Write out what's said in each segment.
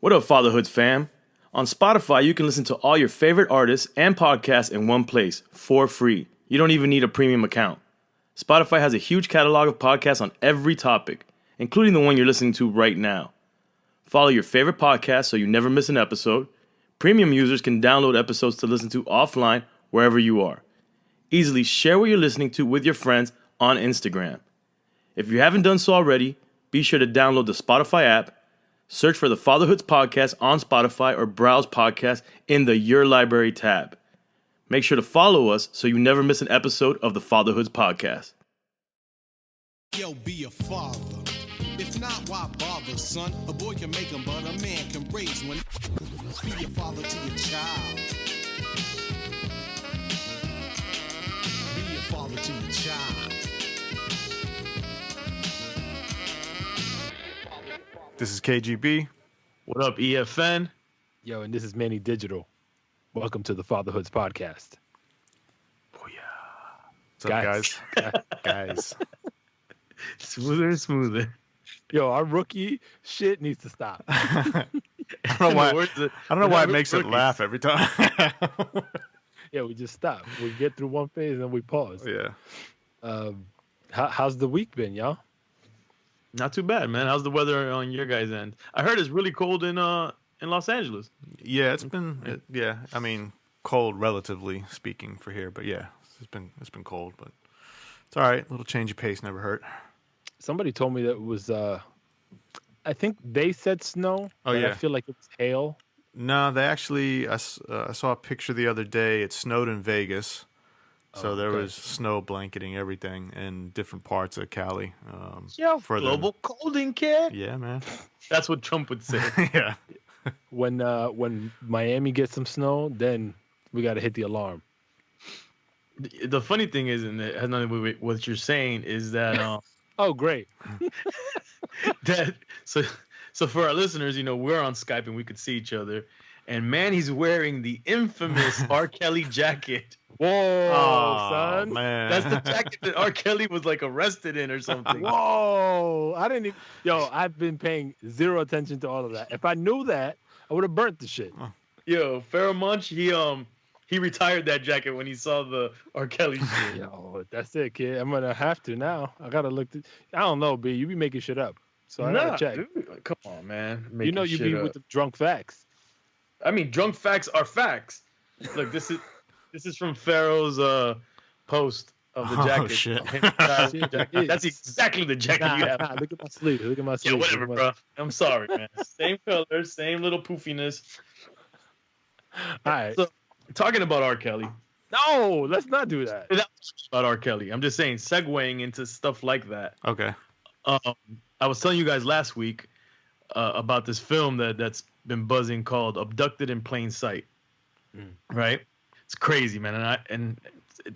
What up, Fatherhoods fam? On Spotify, you can listen to all your favorite artists and podcasts in one place for free. You don't even need a premium account. Spotify has a huge catalog of podcasts on every topic, including the one you're listening to right now. Follow your favorite podcast so you never miss an episode. Premium users can download episodes to listen to offline wherever you are. Easily share what you're listening to with your friends on Instagram. If you haven't done so already, be sure to download the Spotify app, search for the Fatherhoods Podcast on Spotify, or browse podcasts in the Your Library tab. Make sure to follow us so you never miss an episode of the Fatherhoods Podcast. Yo, be a father. If not, why bother, son? A boy can make them, but a man can raise one. Be a father to your child. Be a father to your child. This is KGB. What up, EFN? Yo, and this is Manny Digital. Welcome to the Fatherhoods Podcast. What's up, guys? Guys. Smoother and smoother. Yo, our rookie shit needs to stop. I don't know why it makes it laugh every time. Yeah, we just stop. We get through one phase and then we pause. Yeah. How's the week been, y'all? Not too bad, man. How's the weather on your guys' end? I heard it's really cold in Los Angeles. Yeah, it's been I mean, cold relatively speaking for here, but yeah, it's been cold, but it's all right. A little change of pace never hurt. Somebody told me that it was I think they said snow. Oh yeah. I feel like it was hail. No, they actually I saw a picture the other day. It snowed in Vegas. So there was snow blanketing everything in different parts of Cali. For global colding, kid. Yeah, man. That's what Trump would say. Yeah. When Miami gets some snow, then we got to hit the alarm. The funny thing is, and it has nothing to do with what you're saying, is that oh, great. So for our listeners, we're on Skype and we could see each other, and Manny's wearing the infamous R. Kelly jacket. Whoa, son. Man. That's the jacket that R. Kelly was arrested in or something. Whoa. I didn't even... Yo, I've been paying zero attention to all of that. If I knew that, I would have burnt the shit. Yo, Pharaoh Munch, he retired that jacket when he saw the R. Kelly shit. Yo, that's it, kid. I'm going to have to now. I got to look... I don't know, B. You be making shit up. So I got to check. Dude, come on, man. You know you be with the drunk facts. I mean, drunk facts are facts. Look, this is from Pharaoh's post of the jacket. Oh, shit. That's exactly the jacket you have. Look at my sleeve. Yeah, whatever, bro. I'm sorry, man. Same color, same little poofiness. All right. So, talking about R. Kelly. No, let's not do that. About R. Kelly. I'm just saying, segueing into stuff like that. Okay. I was telling you guys last week about this film that's been buzzing called Abducted in Plain Sight. Right? It's crazy, man. And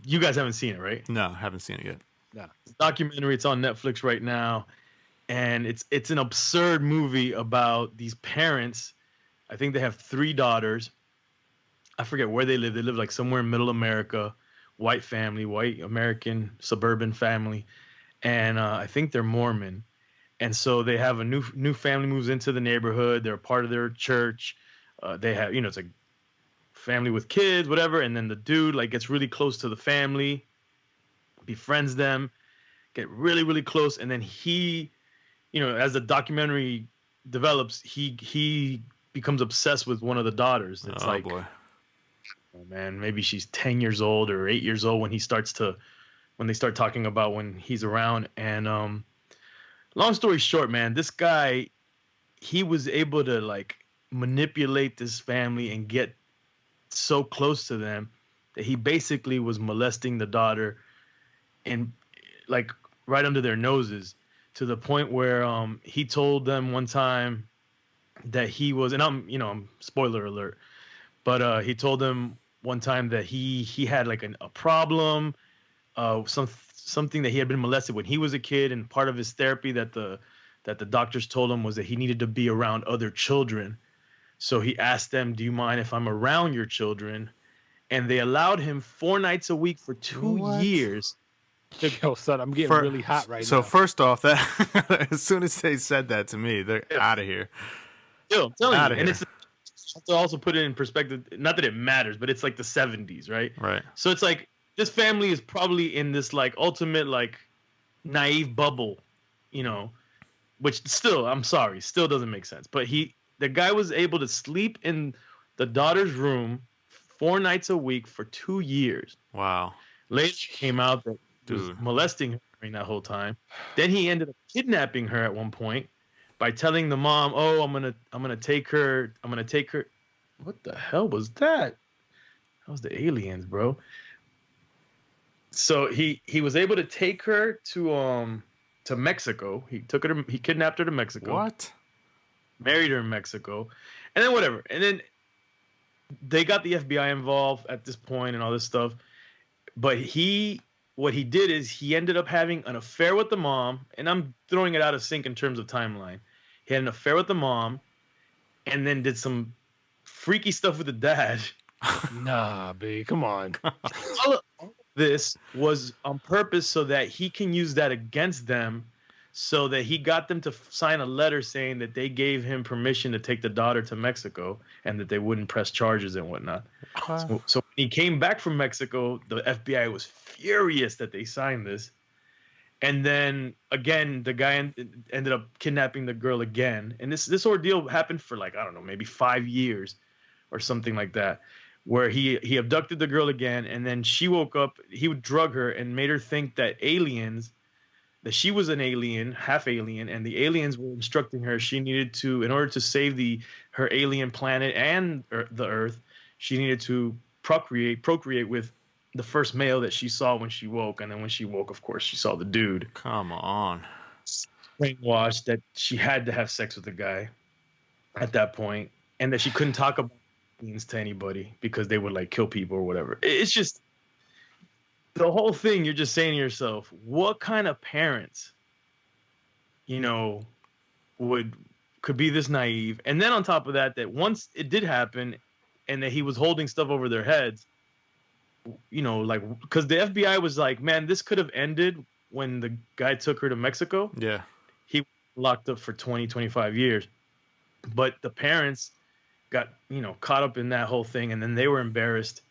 you guys haven't seen it, right? No, haven't seen it yet. No. It's a documentary. It's on Netflix right now. And it's an absurd movie about these parents. I think they have 3 daughters. I forget where they live. They live somewhere in middle America. White family, white American suburban family. And I think they're Mormon. And so they have a new family moves into the neighborhood. They're a part of their church. They have, it's family with kids, whatever. And then the dude gets really close to the family, befriends them, get really, really close. And then he, as the documentary develops, he becomes obsessed with one of the daughters. It's boy. Oh man, maybe she's 10 years old or 8 years old when they start talking about when he's around. And long story short, man, this guy, he was able to manipulate this family and get so close to them that he basically was molesting the daughter and right under their noses, to the point where he told them one time that he was, and I'm spoiler alert, but he told them one time that he had a problem, something that he had been molested when he was a kid, and part of his therapy that the doctors told him was that he needed to be around other children. So he asked them, "Do you mind if I'm around your children?" And they allowed him 4 nights a week for 2 years. Yo, son, I'm getting really hot right now. So first off, that as soon as they said that to me, they're out of here. Yo, I'm telling Outta you, and here. it's to also put it in perspective. Not that it matters, but it's like the 70s, right? Right. So it's like this family is probably in this like ultimate like naive bubble, you know, which still, I'm sorry, still doesn't make sense. But the guy was able to sleep in the daughter's room 4 nights a week for 2 years. Wow. Later came out that he was Dude. molesting her during that whole time. Then he ended up kidnapping her at one point by telling the mom, "Oh, I'm gonna take her. I'm gonna take her." What the hell was that? That was the aliens, bro. So he was able to take her to Mexico. He kidnapped her to Mexico. What? Married her in Mexico, and then whatever. And then they got the FBI involved at this point and all this stuff. But what he did is he ended up having an affair with the mom, and I'm throwing it out of sync in terms of timeline. He had an affair with the mom, and then did some freaky stuff with the dad. Nah, babe, come on. All of this was on purpose so that he can use that against them, so that he got them to sign a letter saying that they gave him permission to take the daughter to Mexico and that they wouldn't press charges and whatnot. So when he came back from Mexico, the FBI was furious that they signed this. And then again, the guy ended up kidnapping the girl again. And this ordeal happened for like, I don't know, maybe 5 years or something like that, where he abducted the girl again. And then she woke up, he would drug her and made her think that she was an alien, half alien, and the aliens were instructing her she needed to, in order to save her alien planet and the Earth, she needed to procreate with the first male that she saw when she woke. And then when she woke, of course, she saw the dude. Come on. Brainwashed that she had to have sex with the guy at that point, and that she couldn't talk about aliens to anybody because they would like kill people or whatever. It's just the whole thing. You're just saying to yourself, what kind of parents, could be this naive? And then on top of that once it did happen and that he was holding stuff over their heads, like, because the FBI was like, man, this could have ended when the guy took her to Mexico. Yeah. He locked up for 20, 25 years. But the parents got, caught up in that whole thing, and then they were embarrassed.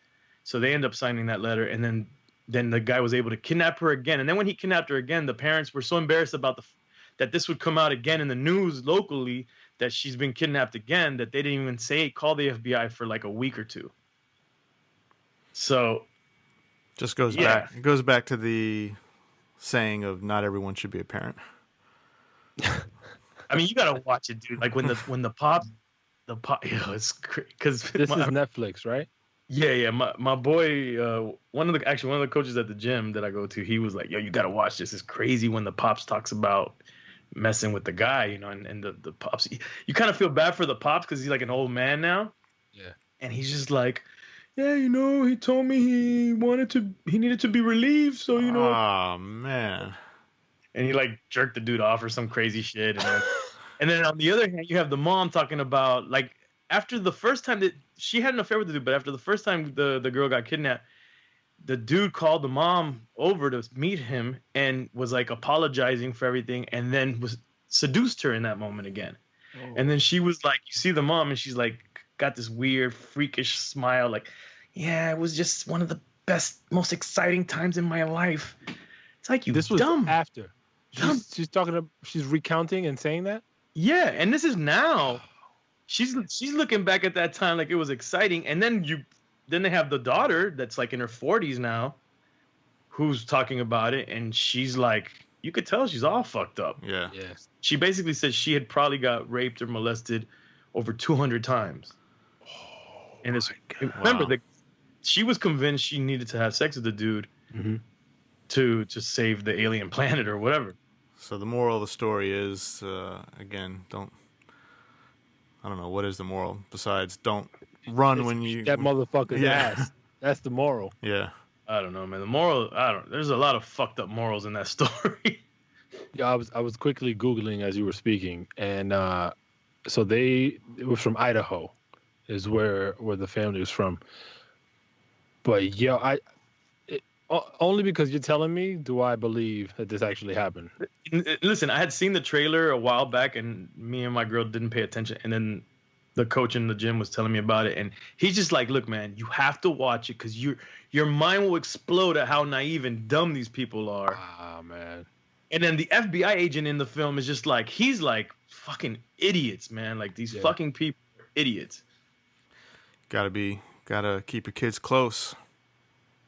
So they ended up signing that letter, and then the guy was able to kidnap her again. And then when he kidnapped her again, the parents were so embarrassed about that this would come out again in the news locally that she's been kidnapped again, that they didn't even call the FBI for like a week or two. So just goes back. It goes back to the saying of not everyone should be a parent. I mean, you gotta watch it, dude. Like when the pop, it's because this is Netflix, right? Yeah. My boy, one of the coaches at the gym that I go to, he was like, "Yo, you gotta watch this. It's crazy when the pops talks about messing with the guy, and the pops. You kind of feel bad for the pops because he's like an old man now. Yeah, and he's just like, yeah, he told me he needed to be relieved, so Oh man. And he like jerked the dude off or some crazy shit, and then on the other hand, you have the mom talking about like after the first time that she had an affair with the dude, but after the first time the girl got kidnapped, the dude called the mom over to meet him and was like apologizing for everything, and then was seduced her in that moment again. Oh. And then she was like, you see the mom, and she's like got this weird freakish smile, like, yeah, it was just one of the best, most exciting times in my life. It's like, this was dumb. After she's she's recounting and saying that. Yeah, and this is now. She's looking back at that time like it was exciting, and then they have the daughter that's like in her 40s now, who's talking about it, and she's like, you could tell she's all fucked up. Yeah. She basically said she had probably got raped or molested over 200 times. Oh, and remember that she was convinced she needed to have sex with the dude to save the alien planet or whatever. So the moral of the story is, again, I don't know, what is the moral besides don't run when you... That motherfucker's ass. That's the moral. Yeah. I don't know, man. The moral, there's a lot of fucked up morals in that story. Yeah, I was quickly Googling as you were speaking, and so it was from Idaho, is where the family was from. But Only because you're telling me do I believe that this actually happened. Listen, I had seen the trailer a while back, and me and my girl didn't pay attention. And then the coach in the gym was telling me about it, and he's just like, "Look, man, you have to watch it because your mind will explode at how naive and dumb these people are." Ah, man. And then the FBI agent in the film is just like, he's like, fucking idiots, man. Like these fucking people are idiots. Gotta keep your kids close.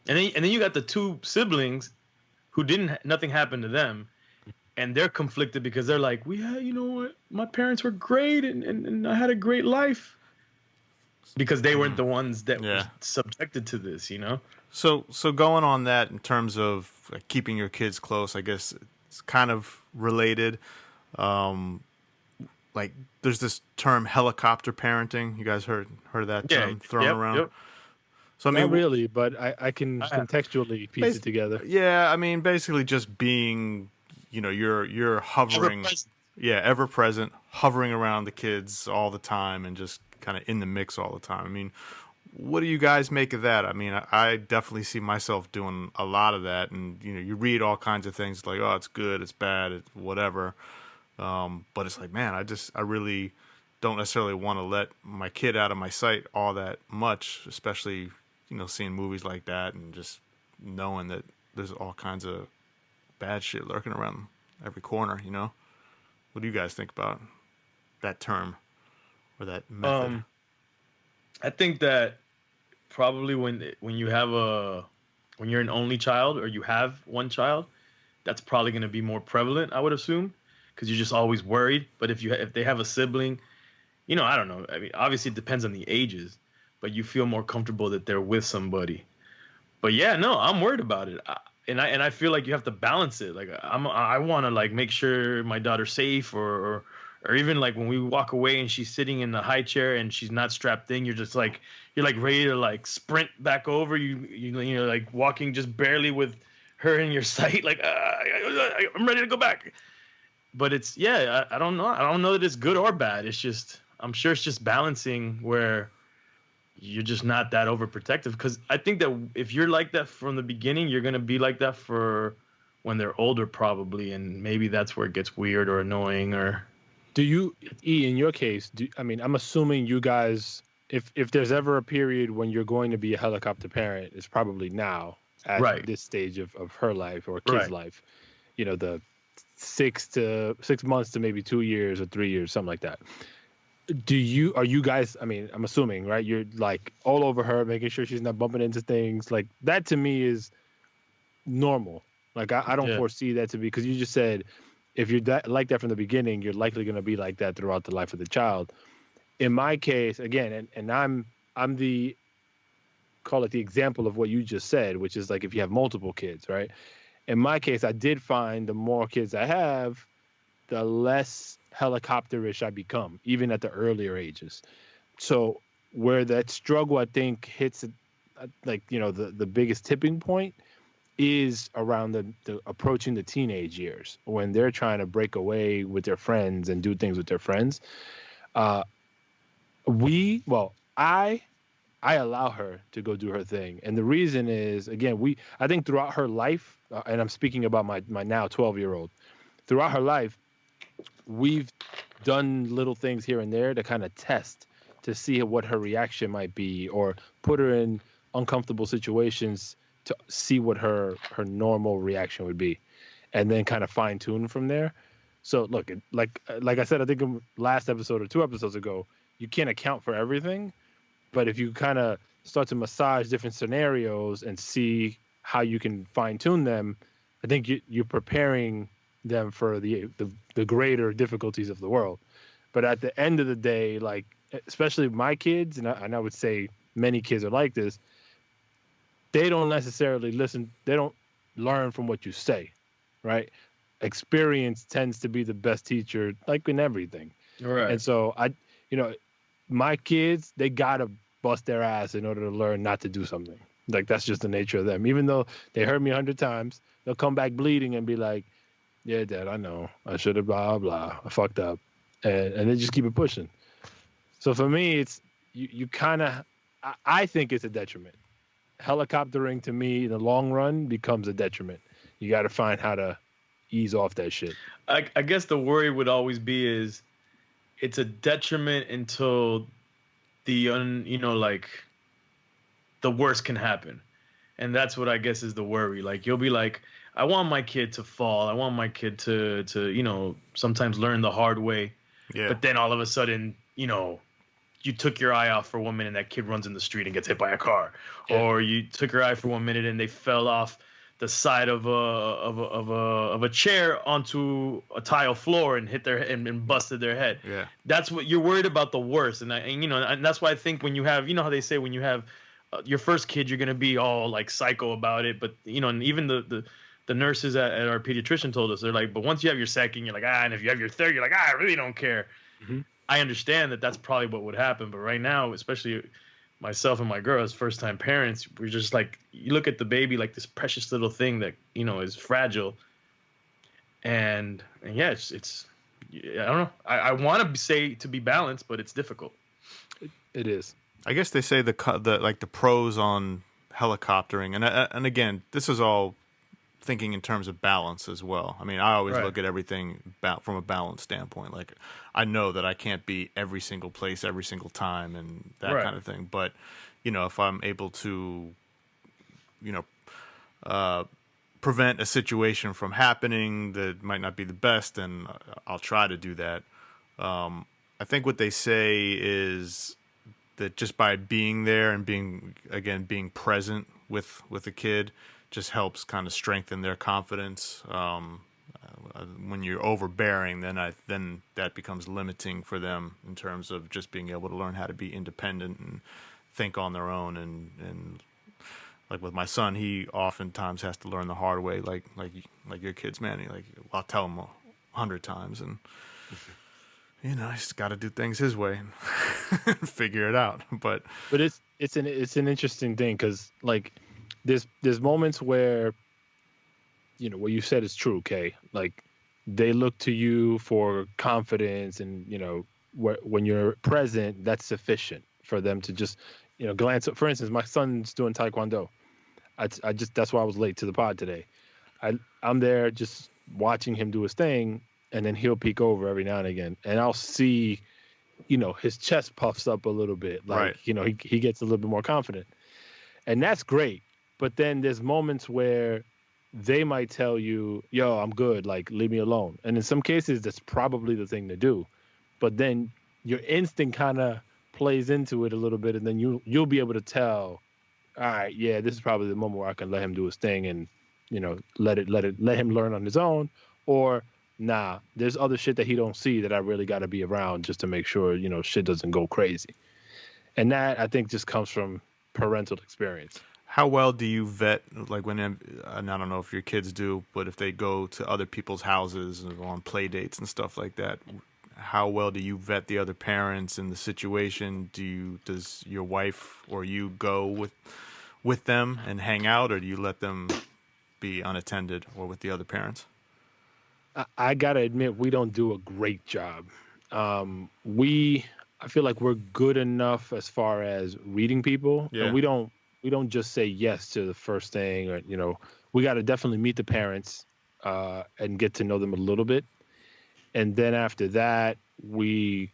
And then you got the two siblings who nothing happened to them, and they're conflicted because they're like, you know what, my parents were great and I had a great life, because they weren't the ones that were subjected to this, you know. So going on that in terms of keeping your kids close, I guess it's kind of related. Like there's this term helicopter parenting. You guys heard that term thrown around? Yep. So I mean, not really, but I can contextually piece it together. Yeah, I mean, basically just being, you're hovering, ever present, hovering around the kids all the time, and just kind of in the mix all the time. I mean, what do you guys make of that? I mean, I definitely see myself doing a lot of that, and you read all kinds of things like, oh, it's good, it's bad, it's whatever, but it's like, man, I really don't necessarily want to let my kid out of my sight all that much, especially seeing movies like that and just knowing that there's all kinds of bad shit lurking around every corner. What do you guys think about that term or that method? I think that probably when you're an only child, or you have one child, that's probably going to be more prevalent, I would assume, because you're just always worried. But if they have a sibling, I don't know. I mean, obviously it depends on the ages, but you feel more comfortable that they're with somebody. But yeah, no, I'm worried about it. And I feel like you have to balance it. Like I want to like make sure my daughter's safe, or even like when we walk away and she's sitting in the high chair and she's not strapped in, you're ready to like sprint back over. You're like walking just barely with her in your sight. Like I'm ready to go back. But it's I don't know. I don't know that it's good or bad. It's just, I'm sure it's just balancing where you're just not that overprotective. Because I think that if you're like that from the beginning, you're going to be like that for when they're older probably. And maybe that's where it gets weird or annoying. Or do you, in your case, I'm assuming you guys, if there's ever a period when you're going to be a helicopter parent, it's probably now at this stage of her life or kid's life. The 6 months to maybe 2 years or 3 years, something like that. Are you guys, I mean, I'm assuming, right? You're like all over her, making sure she's not bumping into things. Like that to me is normal. Like I don't foresee that to be, because you just said if you're like that from the beginning, you're likely going to be like that throughout the life of the child. In my case, again, and I'm the, call it the example of what you just said, which is like if you have multiple kids, right? In my case, I did find the more kids I have, the less helicopterish I become, even at the earlier ages. So where that struggle, I think, hits like, the biggest tipping point is around the approaching the teenage years, when they're trying to break away with their friends and do things with their friends. I allow her to go do her thing. And the reason is, again, I think throughout her life, and I'm speaking about my now 12-year-old, throughout her life, we've done little things here and there to kind of test to see what her reaction might be, or put her in uncomfortable situations to see what her normal reaction would be, and then kind of fine tune from there. So look, like I said, I think last episode or 2 episodes ago, you can't account for everything, but if you kind of start to massage different scenarios and see how you can fine tune them, I think you're preparing them for the greater difficulties of the world. But at the end of the day, like especially my kids, and I would say many kids are like this, they don't necessarily listen. They don't learn from what you say, right? Experience tends to be the best teacher, like in everything. Right. And so my kids, they gotta bust their ass in order to learn not to do something. Like that's just the nature of them. Even though they heard me 100 times, they'll come back bleeding and be like, "Yeah, Dad, I know. I should have blah blah. I fucked up," and they just keep it pushing. So for me, it's you kind of. I think it's a detriment. helicoptering to me in the long run becomes a detriment. You got to find how to ease off that shit. I guess the worry would always be is it's a detriment until like the worst can happen. And that's what I guess is the worry. Like you'll be like, I want my kid to fall. I want my kid to sometimes learn the hard way. Yeah. But then all of a sudden, you took your eye off for 1 minute and that kid runs in the street and gets hit by a car. Yeah. Or you took your eye for 1 minute and they fell off the side of a chair onto a tile floor and hit their and busted their head. Yeah. That's what you're worried about, the worst. And that's why I think when you have, how they say when you have your first kid, you're going to be all like psycho about it. But, and even the nurses at our pediatrician told us, they're like, but once you have your second, you're like, and if you have your third, you're like, I really don't care. Mm-hmm. I understand that that's probably what would happen. But right now, especially myself and my girl as first-time parents, we're just like, you look at the baby like this precious little thing that, is fragile. And yeah, it's I don't know. I want to say to be balanced, but it's difficult. It is. I guess they say the pros on helicoptering, and again, this is all thinking in terms of balance as well. I mean, I always look at everything from a balance standpoint. Like, I know that I can't be every single place every single time and that kind of thing. But, if I'm able to, prevent a situation from happening that might not be the best, then I'll try to do that. I think what they say is that just by being there and being present with a kid just helps kind of strengthen their confidence. When you're overbearing, then that becomes limiting for them in terms of just being able to learn how to be independent and think on their own. And like with my son, he oftentimes has to learn the hard way, like your kids, Manny. Like, I'll tell him 100 times, and he's got to do things his way and figure it out. But it's an interesting thing because like there's moments where what you said is true, Kay. Like, they look to you for confidence, and when you're present, that's sufficient for them to just glance. For instance, my son's doing Taekwondo. I just that's why I was late to the pod today. I'm there just watching him do his thing, and then he'll peek over every now and again, and I'll see, his chest puffs up a little bit, like he gets a little bit more confident, and that's great. But then there's moments where they might tell you, yo, I'm good, like, leave me alone. And in some cases, that's probably the thing to do. But then your instinct kind of plays into it a little bit, and then you'll be able to tell, all right, yeah, this is probably the moment where I can let him do his thing and, let him learn on his own. Or, nah, there's other shit that he don't see that I really got to be around just to make sure, shit doesn't go crazy. And that, I think, just comes from parental experience. How well do you vet, like, and I don't know if your kids do, but if they go to other people's houses and on play dates and stuff like that, how well do you vet the other parents and the situation? Does your wife or you go with them and hang out, or do you let them be unattended or with the other parents? I gotta admit, we don't do a great job. I feel like we're good enough as far as reading people, and we don't just say yes to the first thing, or we got to definitely meet the parents and get to know them a little bit, and then after that we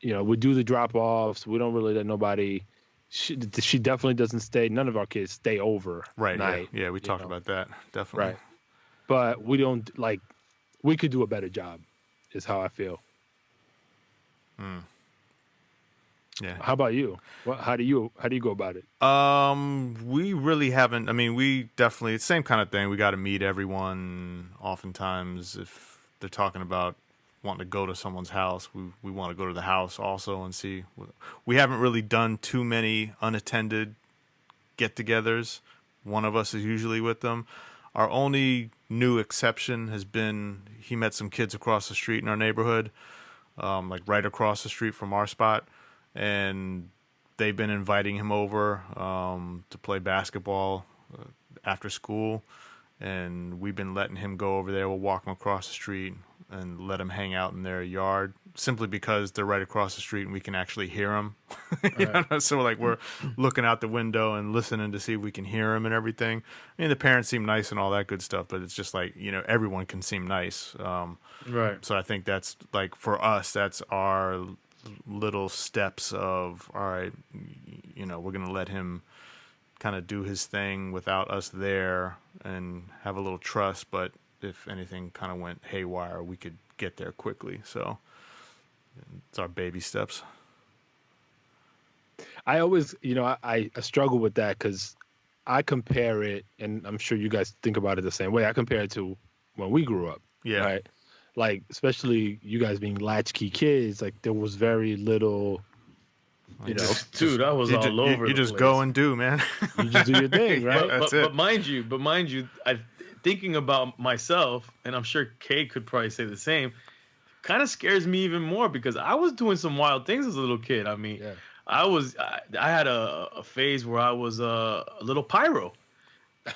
do the drop-offs. We don't really let nobody. She definitely doesn't stay. None of our kids stay over night. Yeah, we talked about that, definitely. Right, but we don't we could do a better job, is how I feel. Yeah. How about you? How do you go about it? We really haven't. I mean, we definitely, same kind of thing. We got to meet everyone. Oftentimes, if they're talking about wanting to go to someone's house, we want to go to the house also and see. We haven't really done too many unattended get-togethers. One of us is usually with them. Our only new exception has been he met some kids across the street in our neighborhood, like right across the street from our spot. And they've been inviting him over to play basketball after school, and we've been letting him go over there. We'll walk him across the street, and let them hang out in their yard, simply because they're right across the street and we can actually hear them. So like we're looking out the window and listening to see if we can hear them and everything. I mean, the parents seem nice and all that good stuff, but it's just like, everyone can seem nice. Right. So I think that's like, for us, that's our little steps of, all right, we're going to let him kind of do his thing without us there and have a little trust. But if anything kind of went haywire, we could get there quickly. So it's our baby steps. I always, I struggle with that because I compare it, and I'm sure you guys think about it the same way. I compare it to when we grew up. Yeah. Right. Like, especially you guys being latchkey kids, like there was very little, dude, I was all over. You the just place. go and do, man. You just do your thing, right? But mind you, thinking about myself, and I'm sure Kay could probably say the same, kind of scares me even more because I was doing some wild things as a little kid. I mean, I had a phase where I was a little pyro,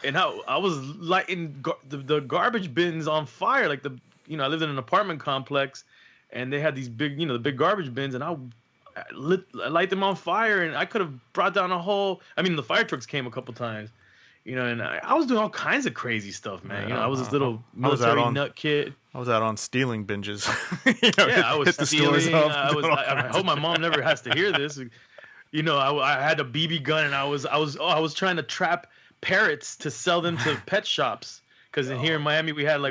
and I was lighting the garbage bins on fire. Like I lived in an apartment complex, and they had these big, the big garbage bins, and I light them on fire, and I could have brought down a whole. I mean, the fire trucks came a couple times, and I was doing all kinds of crazy stuff, man. I was this little military nut kid. I was out on stealing binges. I was stealing. I hope my mom never has to hear this. I had a BB gun, and I was trying to trap parrots to sell them to pet shops. Because here in Miami we had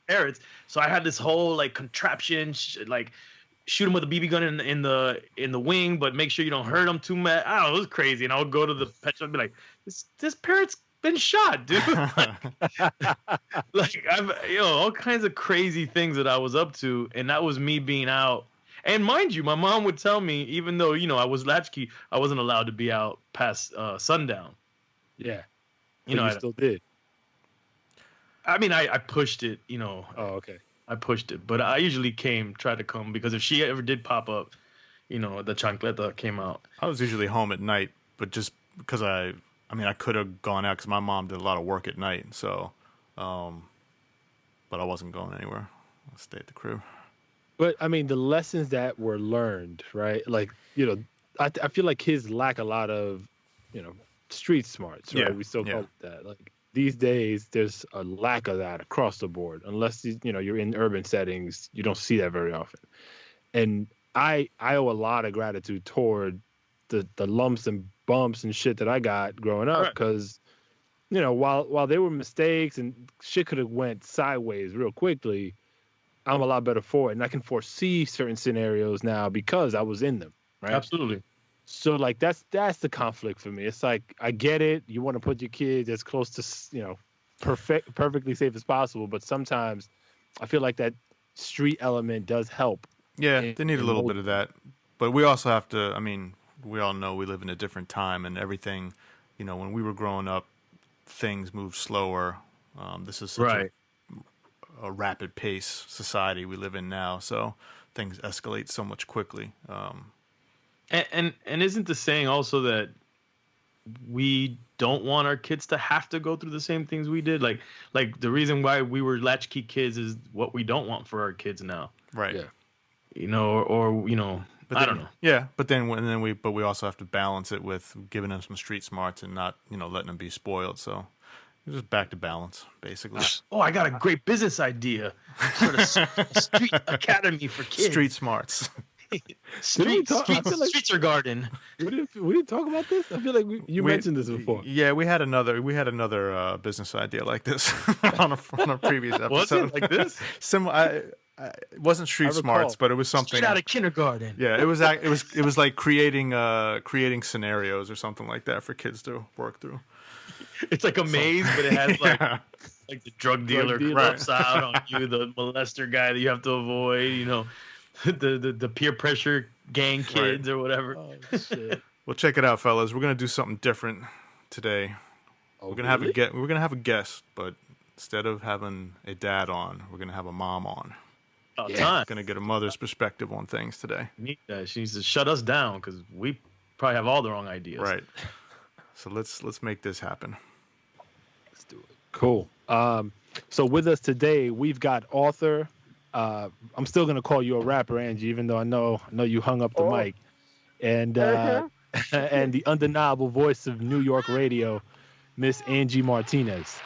parrots, so I had this whole contraption, shoot them with a BB gun in the wing, but make sure you don't hurt them too much. I don't know, it was crazy. And I would go to the pet shop and be like, this parrot's been shot, dude. I've all kinds of crazy things that I was up to, and that was me being out. And mind you, my mom would tell me, even though I was latchkey, I wasn't allowed to be out past sundown. Yeah, you still did. I mean, I pushed it, Oh, okay. I pushed it, but I usually tried to come, because if she ever did pop up, the chancleta came out. I was usually home at night, but just because I could have gone out because my mom did a lot of work at night, so, but I wasn't going anywhere. I stayed at the crib. But I mean, the lessons that were learned, right? Like, I feel like kids lack a lot of, street smarts, right? We still call it that. Like, these days, there's a lack of that across the board. Unless you're in urban settings, you don't see that very often. And I owe a lot of gratitude toward the lumps and bumps and shit that I got growing up, because while there were mistakes and shit could have went sideways real quickly, I'm a lot better for it, and I can foresee certain scenarios now because I was in them. Right? Absolutely. So that's the conflict for me. It's like, I get it. You want to put your kids as close to, perfectly safe as possible. But sometimes I feel like that street element does help. Yeah, they need a little bit of that. But we also have to, we all know we live in a different time, and everything, when we were growing up, things moved slower. This is such a rapid pace society we live in now. So things escalate so much quickly. And isn't the saying also that we don't want our kids to have to go through the same things we did? Like the reason why we were latchkey kids is what we don't want for our kids now. Right. Yeah. Or I don't know. Yeah, but we also have to balance it with giving them some street smarts and not, letting them be spoiled. So it's just back to balance, basically. Oh, I got a great business idea. Sort of street academy for kids. Street smarts. Streets are garden. We didn't talk about this. I feel like you mentioned this before. Yeah, we had another business idea like this on a previous episode. Was it like this? It wasn't street smarts, but it was something straight out of kindergarten. Yeah, it was like creating scenarios or something like that for kids to work through. It's like a maze, but it has like the drug dealer pops out on you, the molester guy that you have to avoid. The peer pressure gang kids or whatever. Oh, shit. Well, check it out, fellas. We're gonna do something different today. Oh, we're gonna have a guest, but instead of having a dad on, we're gonna have a mom on. Gonna get a mother's perspective on things today. She needs to shut us down because we probably have all the wrong ideas. Right. So let's make this happen. Let's do it. Cool. So with us today, we've got author, I'm still gonna call you a rapper, Angie, even though I know you hung up the mic. And and the undeniable voice of New York radio, Miss Angie Martinez.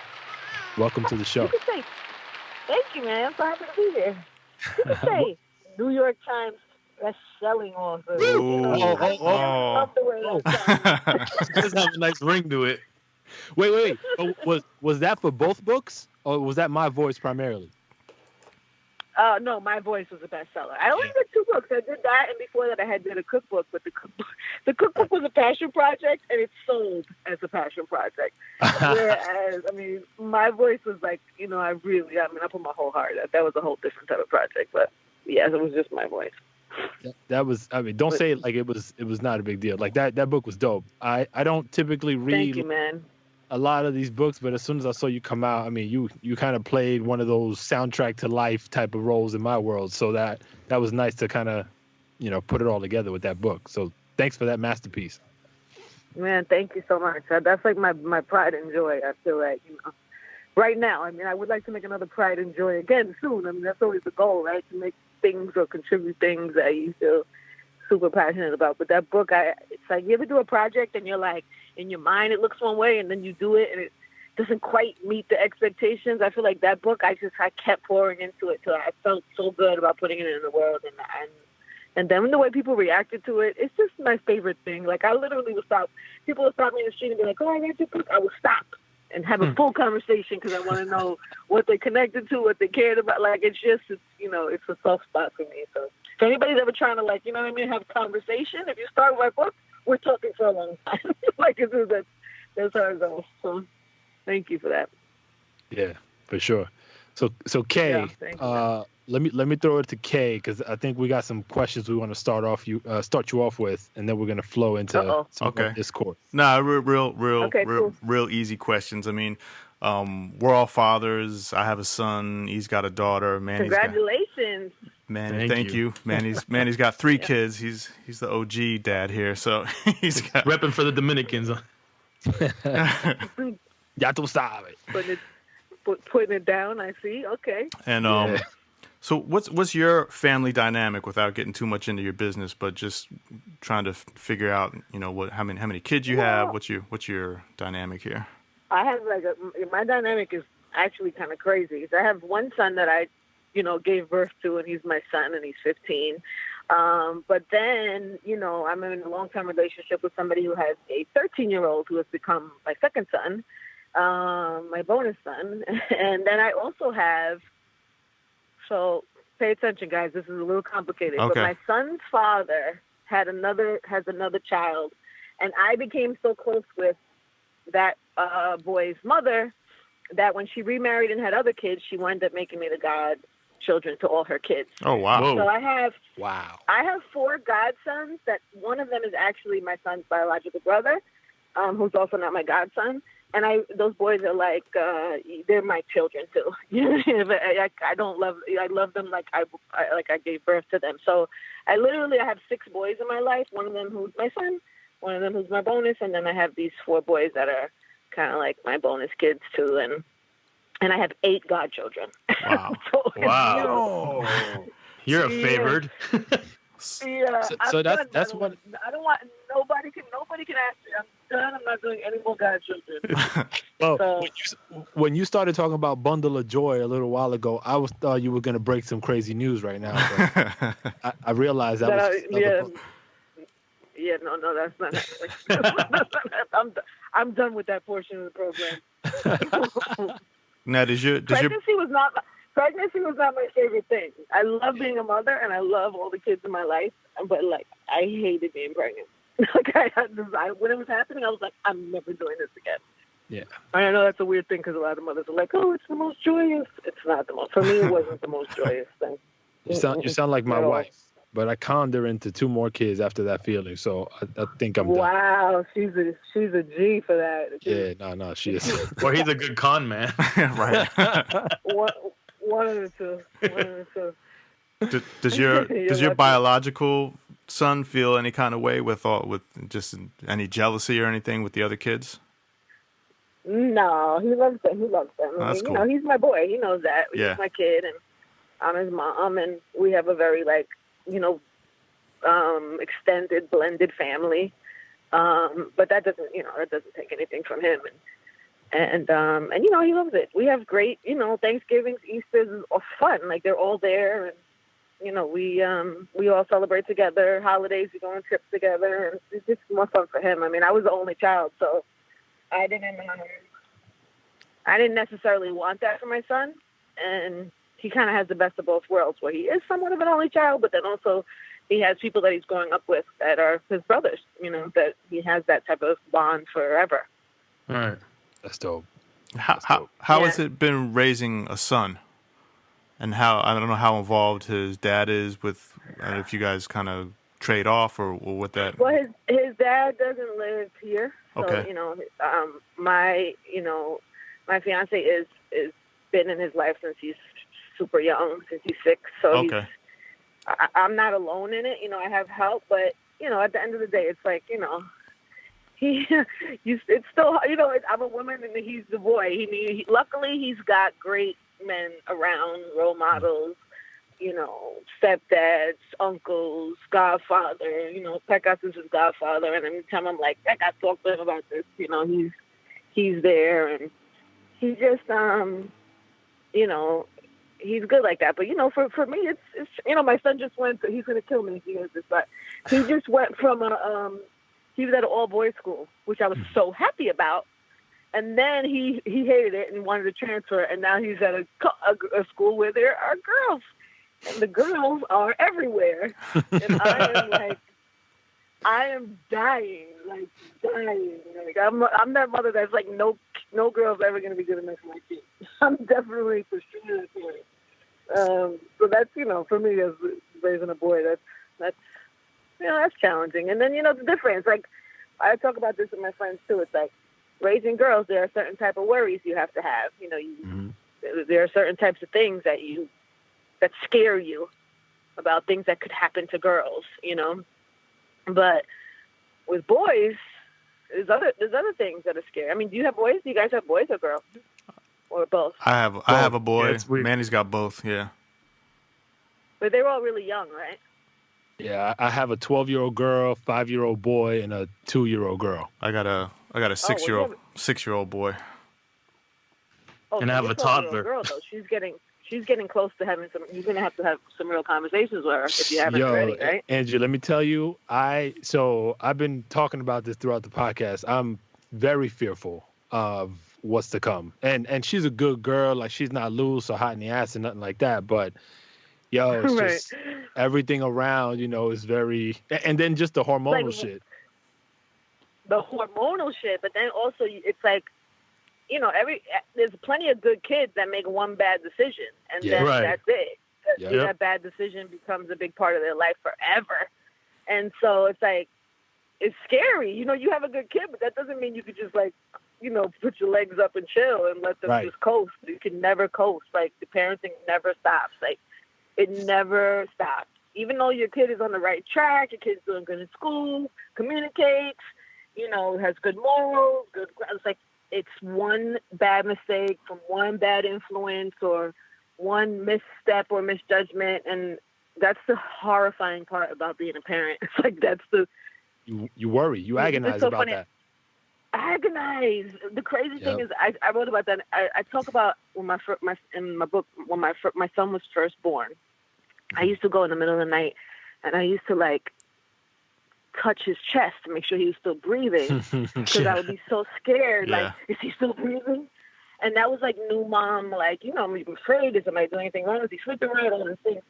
Welcome to the show. You can say, thank you, man. I'm so happy to be here. You can say New York Times best-selling author. I love the way that sounds. It does have a nice ring to it. Wait. Was that for both books, or was that my voice primarily? No, my voice was a bestseller. I only did 2 books. I did that, and before that, I did a cookbook. But the cookbook was a passion project, and it sold as a passion project. Whereas, I mean, my voice was like, I put my whole heart. That was a whole different type of project. But yes, it was just my voice. That was. I mean, don't say it like it was. It was not a big deal. Like that book was dope. I don't typically read. Thank you, man. A lot of these books, but as soon as I saw you come out, I mean, you kind of played one of those soundtrack to life type of roles in my world. So that was nice to kind of, put it all together with that book. So thanks for that masterpiece. Man, thank you so much. That's like my pride and joy. I feel like, right now, I mean, I would like to make another pride and joy again soon. I mean, that's always the goal, right? To make things or contribute things that you feel super passionate about. But that book, it's like you ever do a project and you're like, in your mind it looks one way, and then you do it and it doesn't quite meet the expectations. I feel like that book, I kept pouring into it till I felt so good about putting it in the world, and then the way people reacted to it, it's just my favorite thing. Like I literally would stop. People would stop me in the street and be like, "Oh, I read your book." I would stop and have a full conversation because I want to know what they connected to, what they cared about. Like it's it's a soft spot for me. So if anybody's ever trying to have a conversation, if you start with my book, we're talking for a long time. That's how it goes. So thank you for that. Yeah, for sure. So Kay, let me throw it to Kay because I think we got some questions we want to start you off with, and then we're gonna flow into some discourse. Nah, real easy questions. I mean, we're all fathers. I have a son. He's got a daughter. Congratulations. Manny, thank you. Manny's got 3 kids. He's the OG dad here, so he's got repping for the Dominicans. Ya tú sabes. Putting it down. I see. Okay. And so what's your family dynamic without getting too much into your business, but just trying to figure out how many kids you have? What's your dynamic here? I have my dynamic is actually kind of crazy. I have one son that I gave birth to, and he's my son, and he's 15. But then, I'm in a long-term relationship with somebody who has a 13-year-old who has become my second son, my bonus son. And then I also have, so pay attention, guys, this is a little complicated, but my son's father has another child, and I became so close with that boy's mother that when she remarried and had other kids, she wound up making me the godchildren to all her kids. Oh, wow. So I have 4 godsons that one of them is actually my son's biological brother, who's also not my godson. And those boys are like, they're my children too. I love them like I gave birth to them. So I have 6 boys in my life. One of them who's my son, one of them who's my bonus, and then I have these 4 boys that are kind of like my bonus kids too, and I have 8 godchildren. Wow! Wow! You're a favored. Yeah. So that's what I don't want. Nobody can ask me. I'm done. I'm not doing any more godchildren. Well, when you started talking about Bundle of Joy a little while ago, I thought you were going to break some crazy news right now. But I realized that was. Yeah, no, that's not happening. I'm done with that portion of the program. Now, pregnancy was not my favorite thing. I love being a mother and I love all the kids in my life, but I hated being pregnant. When it was happening, I was like, I'm never doing this again. Yeah. I know that's a weird thing because a lot of mothers are like, oh, it's the most joyous. It's not the most. For me, it wasn't the most joyous thing. You sound like my wife. But I conned her into 2 more kids after that feeling, so I think I'm done. Wow, she's a G for that. Yeah, no, she is. Well, he's a good con man. Right. One of the 2. Does your biological son feel any kind of way with just any jealousy or anything with the other kids? No, he loves them. That's cool. He's my boy. He knows that. Yeah. He's my kid, and I'm his mom, and we have a very extended blended family. But that doesn't take anything from him. And he loves it. We have great, Thanksgivings, Easter's are fun. Like they're all there, and we all celebrate together. Holidays, we go on trips together, and it's just more fun for him. I mean, I was the only child, so I didn't necessarily want that for my son, and he kind of has the best of both worlds, where he is somewhat of an only child, but then also he has people that he's growing up with that are his brothers. That he has that type of bond forever. All right, that's dope. How has it been raising a son? And I don't know how involved his dad is with, if you guys kind of trade off or what that. Well, his dad doesn't live here. So, okay. My fiance is been in his life since he's super young, since he's 6. So okay. I'm not alone in it. I have help, but at the end of the day, it's like, it's still, I'm a woman and he's the boy. Luckily he's got great men around, role models, stepdads, uncles, godfather, Pecos is his godfather. And every time I'm like, I got to talk to him about this, he's there, and he just, he's good like that. But, for me, it's my son just went, he's going to kill me if he hears this, but he just went from he was at an all-boys school, which I was so happy about. And then he hated it and wanted to transfer, and now he's at a school where there are girls, and the girls are everywhere. And I am dying. Like I'm that mother that's like, no girl's ever gonna be good enough for my kid. I'm definitely pursuing it. So that's for me as raising a boy, that's challenging. And then the difference. Like I talk about this with my friends too. It's like, raising girls, there are certain type of worries you have to have. There are certain types of things that scare you about things that could happen to girls. But with boys, there's other things that are scary. I mean, do you have boys? Do you guys have boys or girls, or both? I have a boy. Yeah, Manny's got both. Yeah. But they're all really young, right? Yeah, I have a 12-year-old girl, 5-year-old boy, and a 2-year-old girl. I got a 6-year-old boy. Oh, and I have a toddler. Girl, though. She's getting close to having some. You're gonna have to have some real conversations with her if you haven't already, right? Angie, let me tell you, I've been talking about this throughout the podcast. I'm very fearful of what's to come, and she's a good girl. Like, she's not loose or hot in the ass or nothing like that, but. It's right. Just everything around, is very, and then just the hormonal shit. The hormonal shit, but then also it's like, there's plenty of good kids that make one bad decision, and then that's it. That bad decision becomes a big part of their life forever. And so it's like, it's scary. You have a good kid, but that doesn't mean you could just put your legs up and chill and let them just coast. You can never coast. Like, the parenting never stops. Like, it never stops. Even though your kid is on the right track, your kid's doing good in school, communicates, has good morals, it's like, it's one bad mistake from one bad influence or one misstep or misjudgment, and that's the horrifying part about being a parent. It's like, that's the... You worry. You agonize about that. Agonize. The crazy thing is, I wrote about that. I talk about in my book, when my son was first born. I used to go in the middle of the night, and I used to touch his chest to make sure he was still breathing, because I would be so scared. Yeah. Like, is he still breathing? And that was like new mom. Like, I'm afraid. Is somebody doing anything wrong? Is he sleeping right? All these things.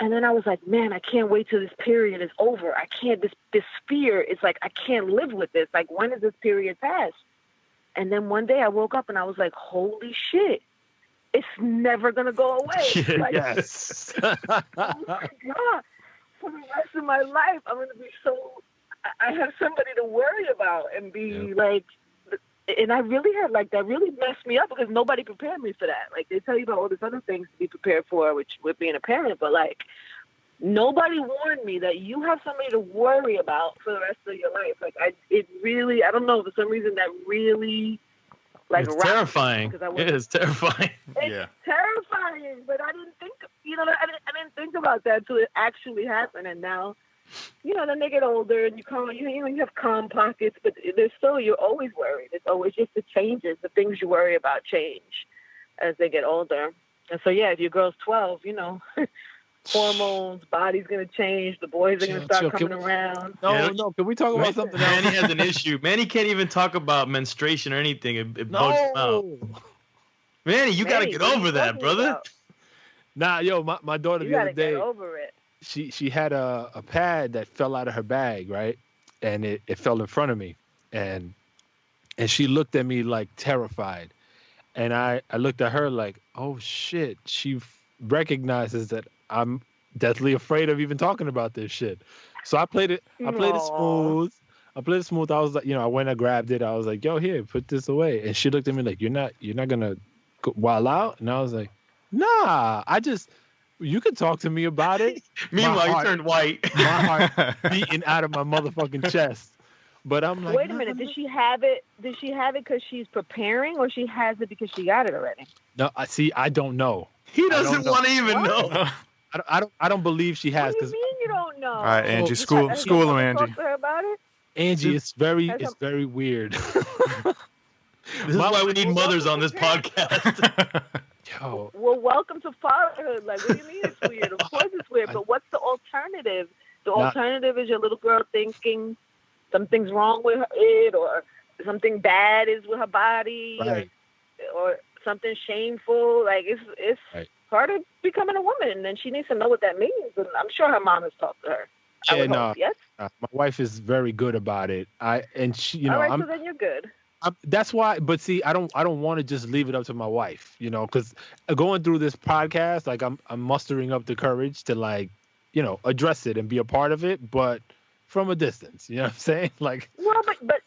And then I was like, man, I can't wait till this period is over. I can't. This fear. It's like, I can't live with this. Like, when does this period pass? And then one day I woke up and I was like, holy shit. It's never going to go away. Like, yes. Oh my God. For the rest of my life, I'm going to be I have somebody to worry about and be like, and I really had that really messed me up, because nobody prepared me for that. Like, they tell you about all these other things to be prepared for, which with being a parent, but nobody warned me that you have somebody to worry about for the rest of your life. Like, I don't know, for some reason that really like it's terrifying. It is terrifying. It's terrifying, but I didn't think, I didn't think about that until it actually happened. And now, then they get older and you have calm pockets, but there's still, you're always worried. It's always just the changes, the things you worry about change as they get older. And so, if your girl's 12, hormones, body's going to change. The boys are going to start coming around. No. Can we talk about something else? Manny has an issue. Manny can't even talk about menstruation or anything. It bugs him out. Manny, you got to get over that, brother. Nah, my daughter the other day. Get over it. She had a pad that fell out of her bag, right? And it fell in front of me. And she looked at me like terrified. And I looked at her like, oh shit. She recognizes that I'm deathly afraid of even talking about this shit. So I played it smooth. I was like, I went and grabbed it. I was like, yo, here, put this away. And she looked at me like, you're not gonna go wild out? And I was like, nah, you can talk to me about it. Meanwhile, you turned white. My heart beating out of my motherfucking chest. But I'm like, wait a minute. Did she have it because she's preparing, or she has it because she got it already? No, I don't know. He doesn't want to even know. I don't believe she has. What do you mean you don't know? All right, Angie, school him, Angie. Talk to her about it? Angie, it's very weird. This is why we need mothers on this podcast. Yo. Well, welcome to fatherhood. Like, what do you mean it's weird? Of course it's weird, but what's the alternative? The alternative is your little girl thinking something's wrong with it, or something bad is with her body, right. or something shameful. Like, it's part of becoming a woman, and she needs to know what that means. And I'm sure her mom has talked to her. Yes. My wife is very good about it. She, all right, so then you're good. That's why. But see, I don't want to just leave it up to my wife, because going through this podcast, like I'm mustering up the courage to address it and be a part of it, but from a distance. You know what I'm saying? Like, well,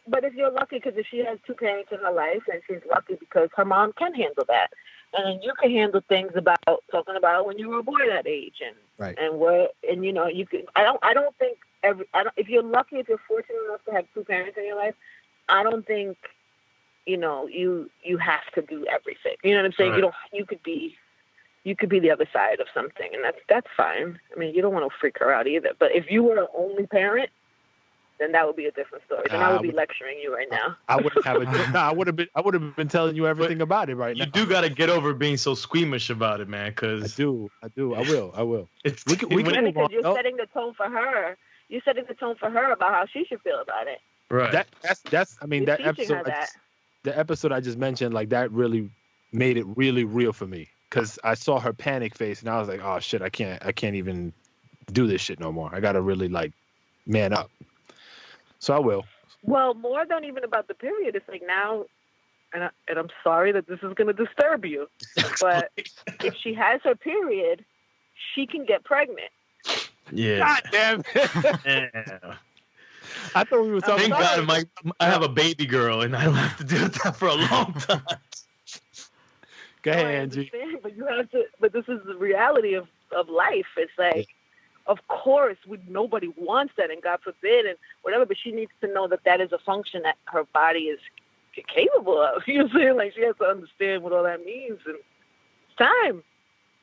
but if you're lucky, because if she has two parents in her life, and she's lucky because her mom can handle that, and you can handle things talking about when you were a boy that age, and right, and you can. I don't think if you're lucky, if you're fortunate enough to have two parents in your life, I don't think you have to do everything. You know what I'm saying? Right. You could be the other side of something, and that's fine. I mean, you don't want to freak her out either. But if you were an only parent, then that would be a different story. Then I would be lecturing you right now. I wouldn't have I would have been telling you everything about it right now. You do got to get over being so squeamish about it, man. Because I do. I will. Because you're setting the tone for her. You're setting the tone for her about how she should feel about it. Right. That's. I mean, that episode. The episode I just mentioned, like that, really made it really real for me. Because I saw her panic face, and I was like, "Oh shit, I can't even do this shit no more. I gotta really man up." So I will. Well, more than even about the period, it's like now, and I'm sorry that this is gonna disturb you, but if she has her period, she can get pregnant. Yeah. God damn it. Yeah. I thought we were talking. Thank God, I have a baby girl, and I don't have to deal with that for a long time. Go ahead, Angie. But you have to. But this is the reality of life. It's like, of course, nobody wants that, and God forbid, and whatever. But she needs to know that is a function that her body is capable of. You know what I'm saying? Like, she has to understand what all that means, and it's time.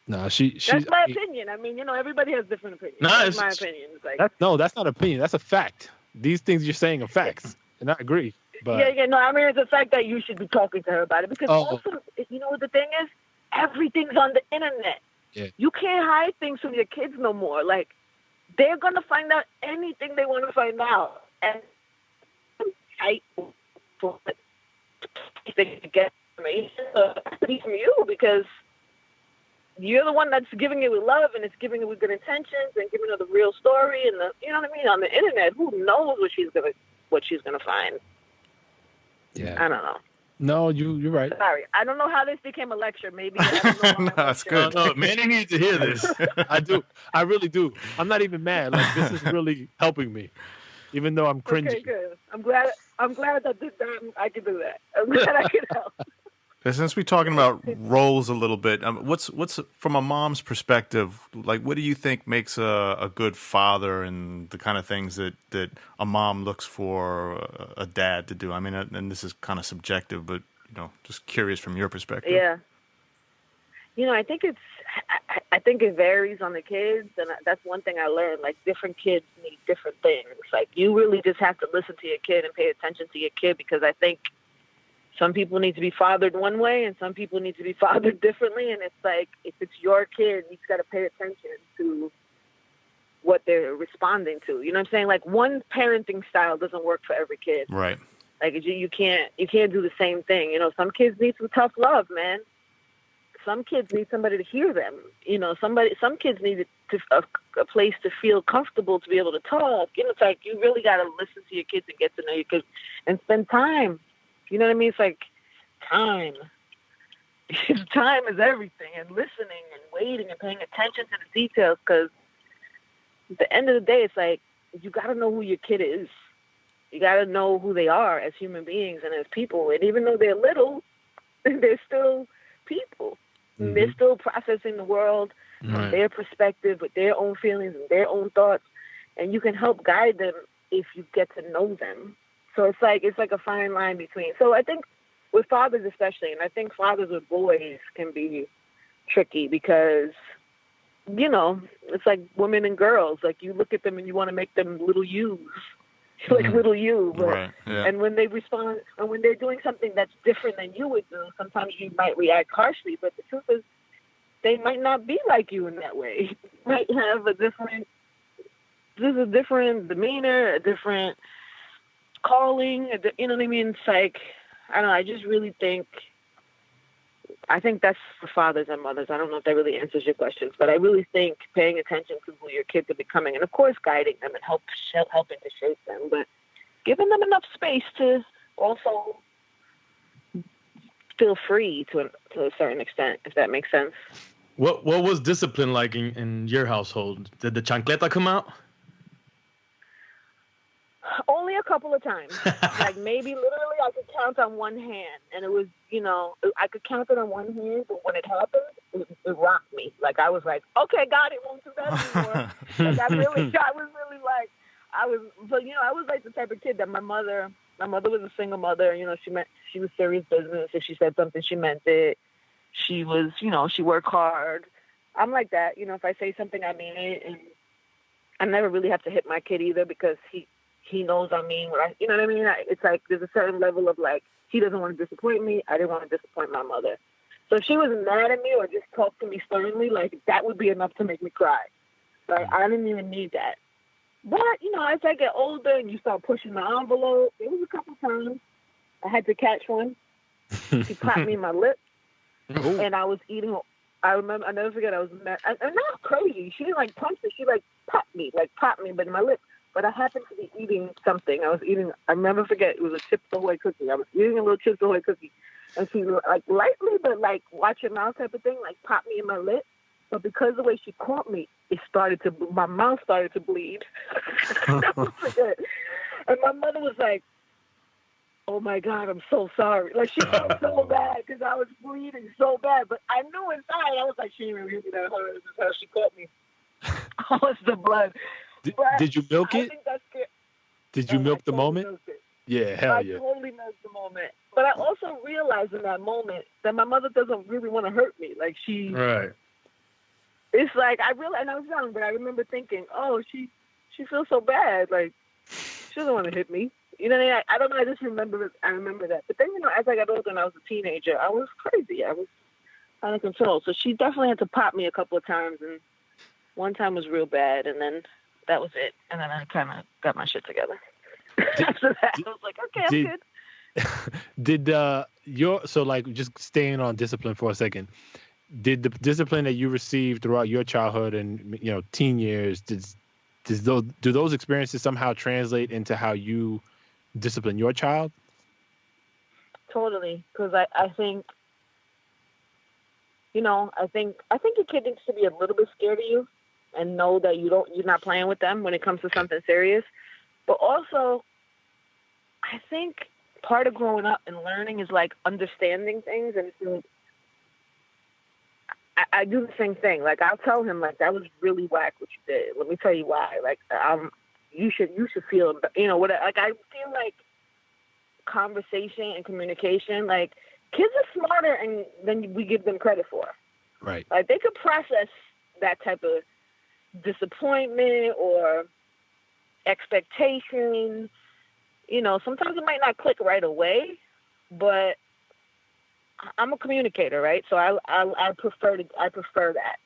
No, that's my opinion. I mean, everybody has different opinions. That's my opinion. It's like, that's not opinion. That's a fact. These things you're saying are facts, and I agree. But no, I mean, it's the fact that you should be talking to her about it, because also, you know what the thing is? Everything's on the internet. Yeah. You can't hide things from your kids no more. Like, they're gonna find out anything they want to find out, and if they can get information from you, because you're the one that's giving it with love, and it's giving it with good intentions, and giving her the real story, and you know what I mean. On the internet, who knows what she's gonna find? Yeah, I don't know. No, you're right. Sorry, I don't know how this became a lecture. Maybe I don't know no, that's good. No, Manny needs to hear this. I do. I really do. I'm not even mad. Like, this is really helping me, even though I'm cringing. Okay, good. I'm glad that I can do that. I'm glad I can help. Since we're talking about roles a little bit, what's from a mom's perspective, like, what do you think makes a good father, and the kind of things that a mom looks for a dad to do? I mean, and this is kind of subjective, but just curious from your perspective. Yeah. I think I think it varies on the kids, and that's one thing I learned. Like, different kids need different things. Like, you really just have to listen to your kid and pay attention to your kid, because I think some people need to be fathered one way and some people need to be fathered differently. And it's like, if it's your kid, you've got to pay attention to what they're responding to. You know what I'm saying? Like, one parenting style doesn't work for every kid. Right. Like, you can't do the same thing. Some kids need some tough love, man. Some kids need somebody to hear them. Some kids need a place to feel comfortable to be able to talk. It's like, you really got to listen to your kids and get to know your kids and spend time. You know what I mean? It's like time. Time is everything, and listening and waiting and paying attention to the details, because at the end of the day, it's like, you got to know who your kid is. You got to know who they are as human beings and as people. And even though they're little, they're still people. Mm-hmm. They're still processing the world from their perspective, with their own feelings and their own thoughts. And you can help guide them if you get to know them. So it's like a fine line between. So I think with fathers especially, and I think fathers with boys can be tricky, because, it's like women and girls. Like, you look at them and you want to make them little yous. Like little you. But, right. Yeah. And when they respond, and when they're doing something that's different than you would do, sometimes you might react harshly. But the truth is, they might not be like you in that way. Might have a different demeanor, a different calling. You know what I mean? It's like, I don't know. I just really think, that's for fathers and mothers. I don't know if that really answers your questions, but I really think paying attention to who your kids are becoming, and of course guiding them and helping to shape them, but giving them enough space to also feel free to a certain extent, if that makes sense. What was discipline like in your household? Did the chancleta come out? Only a couple of times. Like, maybe literally I could count on one hand, and it was, I could count it on one hand, but when it happened, it rocked me. Like, I was like, okay, God, it won't do that anymore. Like, I was like the type of kid that my mother was a single mother. She was serious business. If she said something, she meant it. She was, she worked hard. I'm like that. If I say something, I mean it. And I never really have to hit my kid either, because he knows I mean what you know what I mean? It's like, there's a certain level of, like, he doesn't want to disappoint me. I didn't want to disappoint my mother. So if she was mad at me or just talked to me sternly, like, that would be enough to make me cry. Like, I didn't even need that. But, as I get older and you start pushing the envelope, it was a couple times I had to catch one. She popped me in my lip, and I was eating. I remember, I never forget, I was mad. And not crazy. She didn't, like, punch me. She, like, popped me, but in my lip. But I happened to be eating something. I'll never forget, it was a Chips Ahoy cookie. I was eating a little Chips Ahoy cookie. And she, like, lightly, but, like, watch your mouth type of thing, like, popped me in my lip. But because of the way she caught me, my mouth started to bleed. I'll never forget. And my mother was like, oh, my God, I'm so sorry. Like, she felt so bad because I was bleeding so bad. But I knew inside, I was like, she didn't really hit me that hard. This is how she caught me. Oh, it's the blood. Did you milk it? Did you milk the moment? Yeah, hell yeah. I totally milked the moment. But I also realized in that moment that my mother doesn't really want to hurt me. Like, Right. It's like, and I was young, but I remember thinking, oh, she feels so bad. Like, she doesn't want to hit me. You know what I mean? I don't know. I just remember that. But then, as I got older and I was a teenager, I was crazy. I was out of control. So she definitely had to pop me a couple of times. And one time was real bad. And then that was it. And then I kind of got my shit together. After that, I was like, okay, I'm good. So, like, just staying on discipline for a second, did the discipline that you received throughout your childhood and, teen years, do those experiences somehow translate into how you discipline your child? Totally. Because I think, I think your kid needs to be a little bit scared of you and know that you're not playing with them when it comes to something serious. But also, I think part of growing up and learning is, like, understanding things. And it's like, I do the same thing. Like, I'll tell him, like, that was really whack what you did. Let me tell you why. Like, you should feel, what, like, I feel like conversation and communication, like, kids are smarter than we give them credit for. Right. Like, they could process that type of disappointment or expectation. You know, sometimes it might not click right away, but I'm a communicator, right? So I prefer that.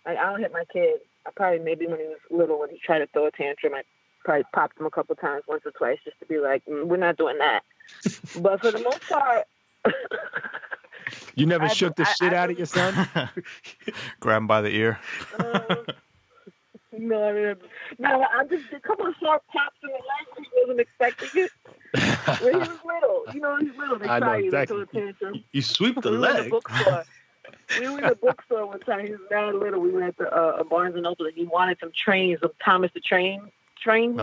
Like, I don't hit my kid. I probably, maybe when he was little, when he tried to throw a tantrum, I probably popped him a couple times, once or twice, just to be like, we're not doing that. But for the most part, you never shook the shit out of your son? Grab him by the ear. No, I just did a couple of sharp pops in the leg. He wasn't expecting it. When he was little, you know, he's little. They try you to throw a tantrum. You sweep the leg. We were in the bookstore one time. He was mad little. We went to a Barnes and Noble, and he wanted some trains, some Thomas the Train trains.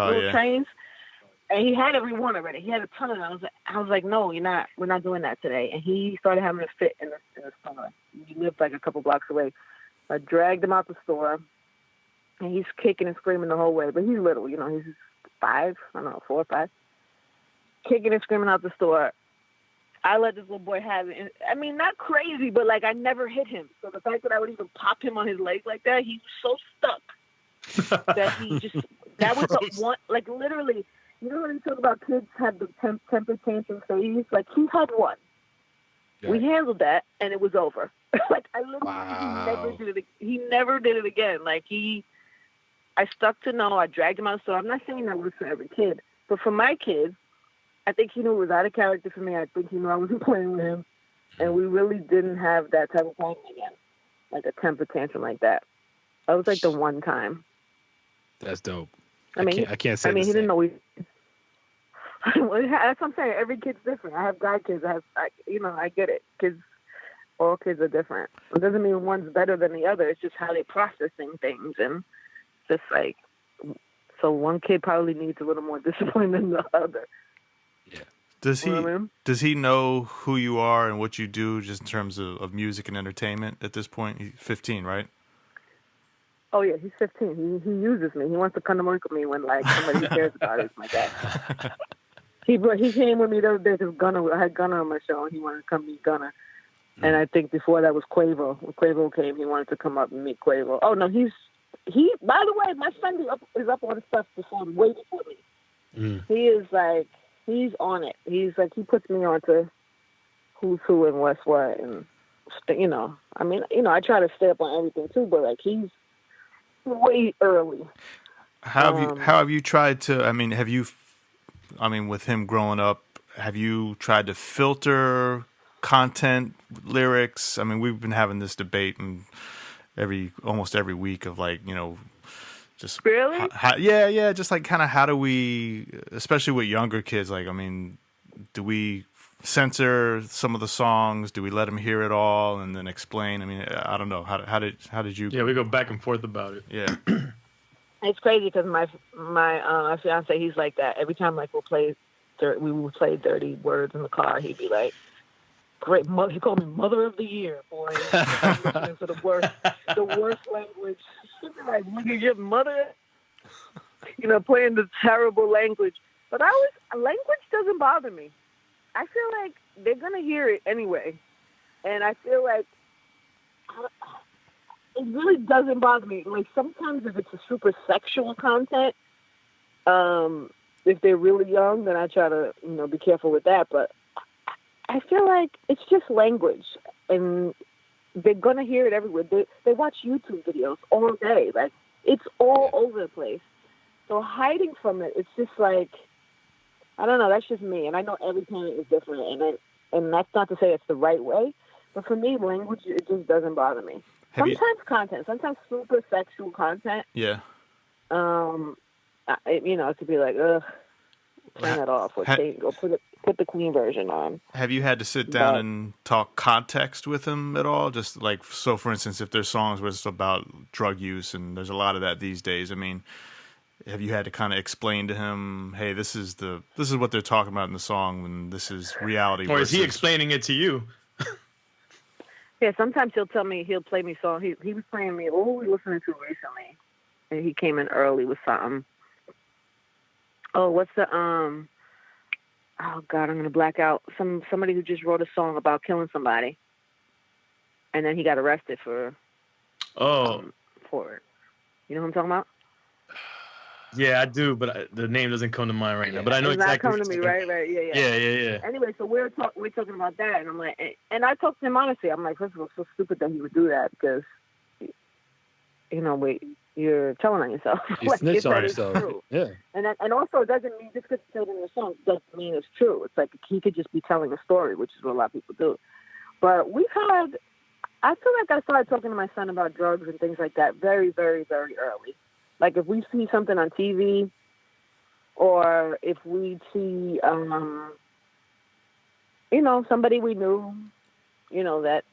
And he had every one already. He had a ton of them. I was like, no, you're not. We're not doing that today. And he started having a fit in the store. He lived like a couple blocks away. I dragged him out the store, and he's kicking and screaming the whole way. But he's little, you know. He's 5, I don't know, 4 or 5. Kicking and screaming out the store. I let this little boy have it. And, I mean, not crazy, but like, I never hit him. So the fact that I would even pop him on his leg like that, he was so stuck that he just, that was the one, like, literally, you know when you talk about kids have the temper tantrum phase? Like, he had one. Yeah. We handled that, and it was over. Like, I literally, he never did it again. Like, I stuck to no, I dragged him out. So I'm not saying that was for every kid, but for my kids, I think he knew it was out of character for me. I think he knew I wasn't playing with him. And we really didn't have that type of problem again. Like a temper tantrum like that. That was like the one time. That's dope. I can't say he didn't know that's what I'm saying. Every kid's different. I have guy kids. I get it. All kids are different. It doesn't mean one's better than the other. It's just how they're processing things. And just like, so one kid probably needs a little more discipline than the other. Yeah. Does he know who you are and what you do just in terms of music and entertainment at this point? He's 15, right? Oh yeah, he's 15. He uses me. He wants to come to work with me when like somebody he cares about is my dad. He came with me the other day because I had Gunna on my show and he wanted to come meet Gunna. And I think before that was Quavo. When Quavo came, he wanted to come up and meet Quavo. Oh no, he. By the way, my son is up on the stuff way before me. He is like. He's on it. He's like, he puts me on to who's who and what's what. And, you know, I mean, you know, I try to stay up on everything too, but like, he's way early. How have you tried to, with him growing up, have you tried to filter content, lyrics? I mean, we've been having this debate and almost every week of like, you know, just really? Just like kind of how do we, especially with younger kids, like, I mean, do we censor some of the songs? Do we let them hear it all and then explain? I mean, I don't know. How did you? Yeah, we go back and forth about it. Yeah. It's crazy because my fiance, he's like that. Every time like we would play Dirty Words in the car, he'd be like, great, he called me Mother of the Year, boy. Listening to the worst language. Like, look at your mother, you know, playing the terrible language. But language doesn't bother me. I feel like they're gonna hear it anyway, and I feel like it really doesn't bother me. Like sometimes if it's a super sexual content, if they're really young, then I try to, you know, be careful with that. But I feel like it's just language, and they're gonna hear it everywhere. They watch YouTube videos all day. Like it's all over the place. So hiding from it, it's just like, I don't know. That's just me, and I know every parent is different, and that's not to say it's the right way. But for me, language, it just doesn't bother me. Sometimes super sexual content. Yeah. It could be like, ugh, turn that off, or put the clean version on. Have you had to sit down and talk context with him at all? Just like, so for instance, if there's songs where it's about drug use, and there's a lot of that these days, I mean, have you had to kind of explain to him, hey, this is what they're talking about in the song, and this is reality? Or is he explaining it to you? Yeah, sometimes he'll play me songs. He was playing me, what were we listening to recently? And he came in early with something. Oh, what's the, oh God, I'm gonna black out. Somebody who just wrote a song about killing somebody, and then he got arrested for it. You know what I'm talking about? Yeah, I do, but the name doesn't come to mind right now. But I know it's exactly. It's not coming to me, right? Yeah. Anyway, so we're talking about that, and I'm like, and I talked to him honestly. I'm like, first of all, it's so stupid that he would do that because, you're telling on yourself. You snitch on yourself. True. Yeah. And also, it doesn't mean just because it's said in the song doesn't mean it's true. It's like he could just be telling a story, which is what a lot of people do. But I feel like I started talking to my son about drugs and things like that very, very, very early. Like if we see something on TV, or if we see, somebody we knew, that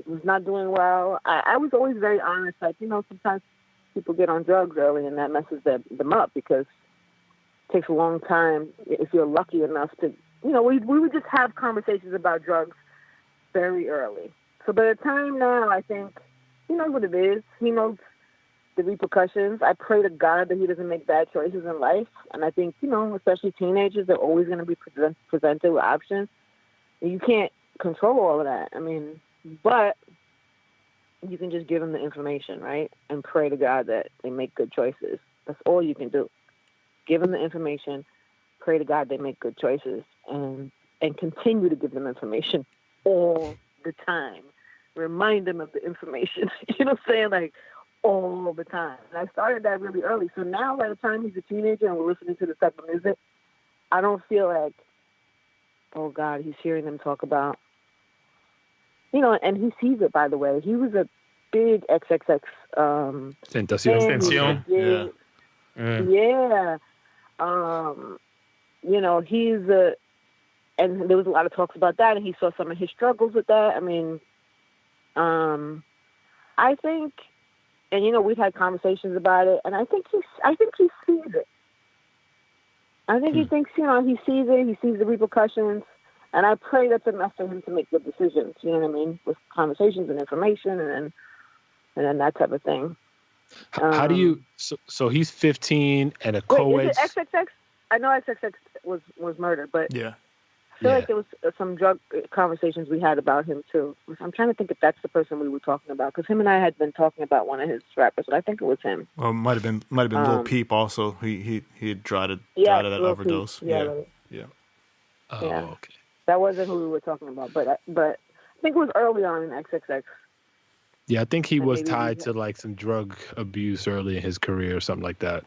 was not doing well. I was always very honest. Like, sometimes people get on drugs early and that messes them up because it takes a long time if you're lucky enough to, we would just have conversations about drugs very early. So by the time now, I think he knows what it is. He knows the repercussions. I pray to God that he doesn't make bad choices in life. And I think, especially teenagers, they're always going to be presented with options. You can't control all of that. I mean, but you can just give them the information, right? And pray to God that they make good choices. That's all you can do. Give them the information, pray to God they make good choices, and continue to give them information all the time. Remind them of the information. You know what I'm saying? Like, all the time. And I started that really early. So now by the time he's a teenager and we're listening to this type of music, I don't feel like, oh God, he's hearing them talk about, and he sees it, by the way. He was a big XXX Tentacion. Yeah. He's and there was a lot of talks about that, and he saw some of his struggles with that. I mean, I think, and we've had conversations about it, and I think he sees it. I think he thinks, he sees it, he sees the repercussions, and I pray that's enough for him to make good decisions, you know what I mean, with conversations and information and then that type of thing. How do you, so he's 15 and a co-ed. Is it XXX? I know XXX was murdered, but yeah. I feel like there was some drug conversations we had about him too. I'm trying to think if that's the person we were talking about, because him and I had been talking about one of his rappers, but I think it was him. Well, it might have been Lil Peep also. He had died of that overdose. Peep. Yeah. Oh, okay. That wasn't who we were talking about, but I think it was early on in XXX. Yeah, I think he was tied to like some drug abuse early in his career or something like that.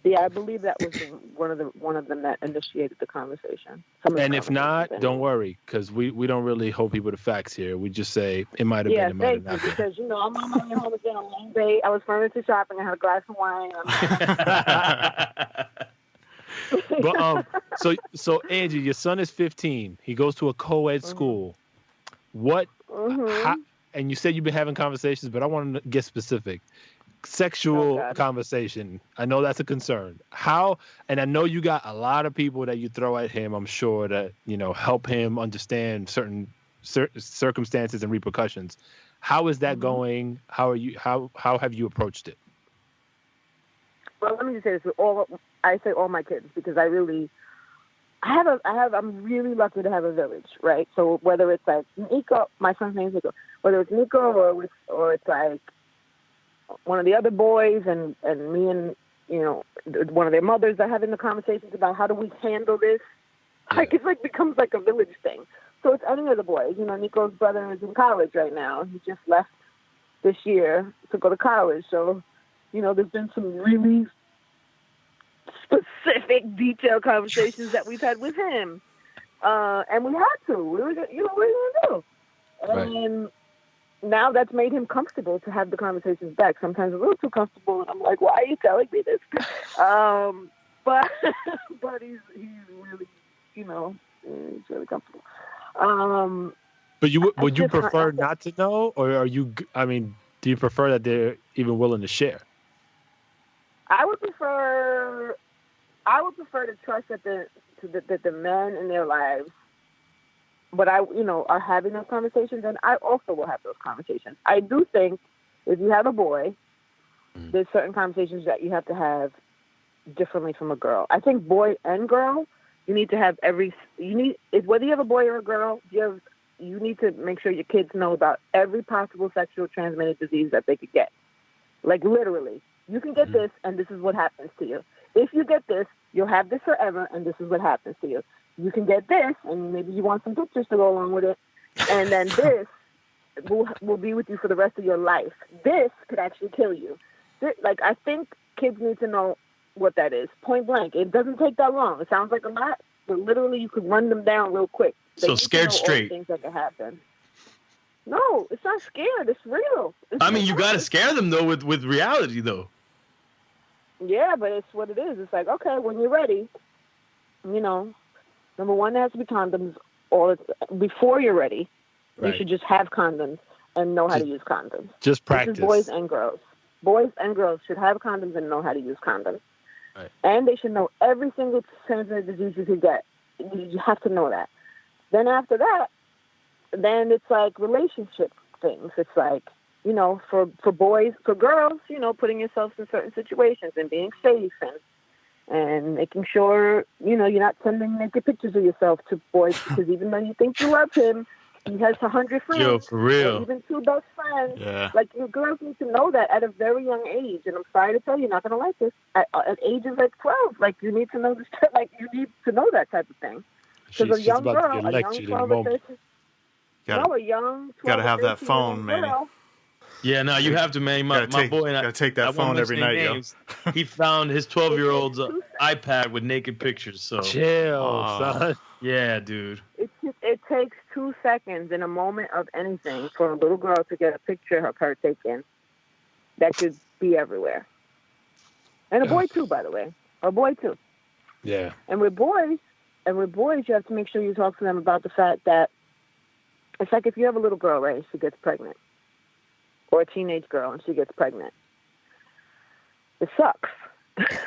Yeah, I believe that was one of them that initiated the conversation. And if not, don't worry, because we don't really hold people to facts here. We just say it might have been, it might have not been. Because I'm on my way home again on a long day. I was furniture shopping. I had a glass of wine. But so Angie, your son is 15. He goes to a co-ed school. What? How, and you said you've been having conversations, but I want to get specific. Sexual conversation. I know that's a concern. How? And I know you got a lot of people that you throw at him, I'm sure, that help him understand certain circumstances and repercussions. How is that going? How are you? How have you approached it? Well, let me just say this: I say all my kids, because I'm really lucky to have a village, right? So whether it's like Nico, my son's name is Nico, whether it's Nico or it's like one of the other boys and me and one of their mothers are having the conversations about how do we handle this. Yeah. Like, it's like becomes like a village thing. So it's any of the boys. Nico's brother is in college right now. He just left this year to go to college. So, there's been some really specific, detailed conversations that we've had with him. And we had to. We were, what are you going to do? And now that's made him comfortable to have the conversations back. Sometimes a little too comfortable, and I'm like, why are you telling me this? But he's really, he's really comfortable. But would you prefer not to know, or are you? I mean, do you prefer that they're even willing to share? I would prefer to trust that the men in their lives, but are having those conversations, and I also will have those conversations. I do think if you have a boy, there's certain conversations that you have to have differently from a girl. I think boy and girl, You need to have whether you have a boy or a girl, you need to make sure your kids know about every possible sexual transmitted disease that they could get. Like literally, you can get this, and this is what happens to you. If you get this, you'll have this forever, and this is what happens to you. You can get this, and maybe you want some pictures to go along with it, and then this will be with you for the rest of your life. This could actually kill you. Like, I think kids need to know what that is. Point blank. It doesn't take that long. It sounds like a lot, but literally you could run them down real quick. So scared straight. Things that could happen. No, it's not scared. It's real. I mean, you got to scare them, though, with reality, though. Yeah, but it's what it is. It's like, okay, when you're ready, number one, there has to be condoms before you're ready. Right. You should just have condoms and know how to use condoms. Just practice. This is boys and girls. Boys and girls should have condoms and know how to use condoms. Right. And they should know every single transmitted disease you could get. You have to know that. Then after that, then it's like relationship things. It's like, for boys, for girls, putting yourself in certain situations and being safe and making sure, you're not sending naked pictures of yourself to boys because even though you think you love him, he has 100 friends. Yo, for real. Even 2 best friends. Yeah. Like, you girls need to know that at a very young age. And I'm sorry to tell you, you're not going to like this. At ages like 12, like, you need to know this. Like, you need to know that type of thing. Because a young girl, a young 12 or 13, a young 12 gotta have that phone, Manny. Yeah, no, you have to, man. My boy and I gotta take that phone every night, names, yo. He found his 12-year-old's iPad with naked pictures. So chill, son. Yeah, dude. It takes 2 seconds in a moment of anything for a little girl to get a picture of her taken. That could be everywhere. And a boy too, by the way. A boy too. Yeah. And with boys, you have to make sure you talk to them about the fact that it's like if you have a little girl, right, she gets pregnant. Or a teenage girl and she gets pregnant. It sucks.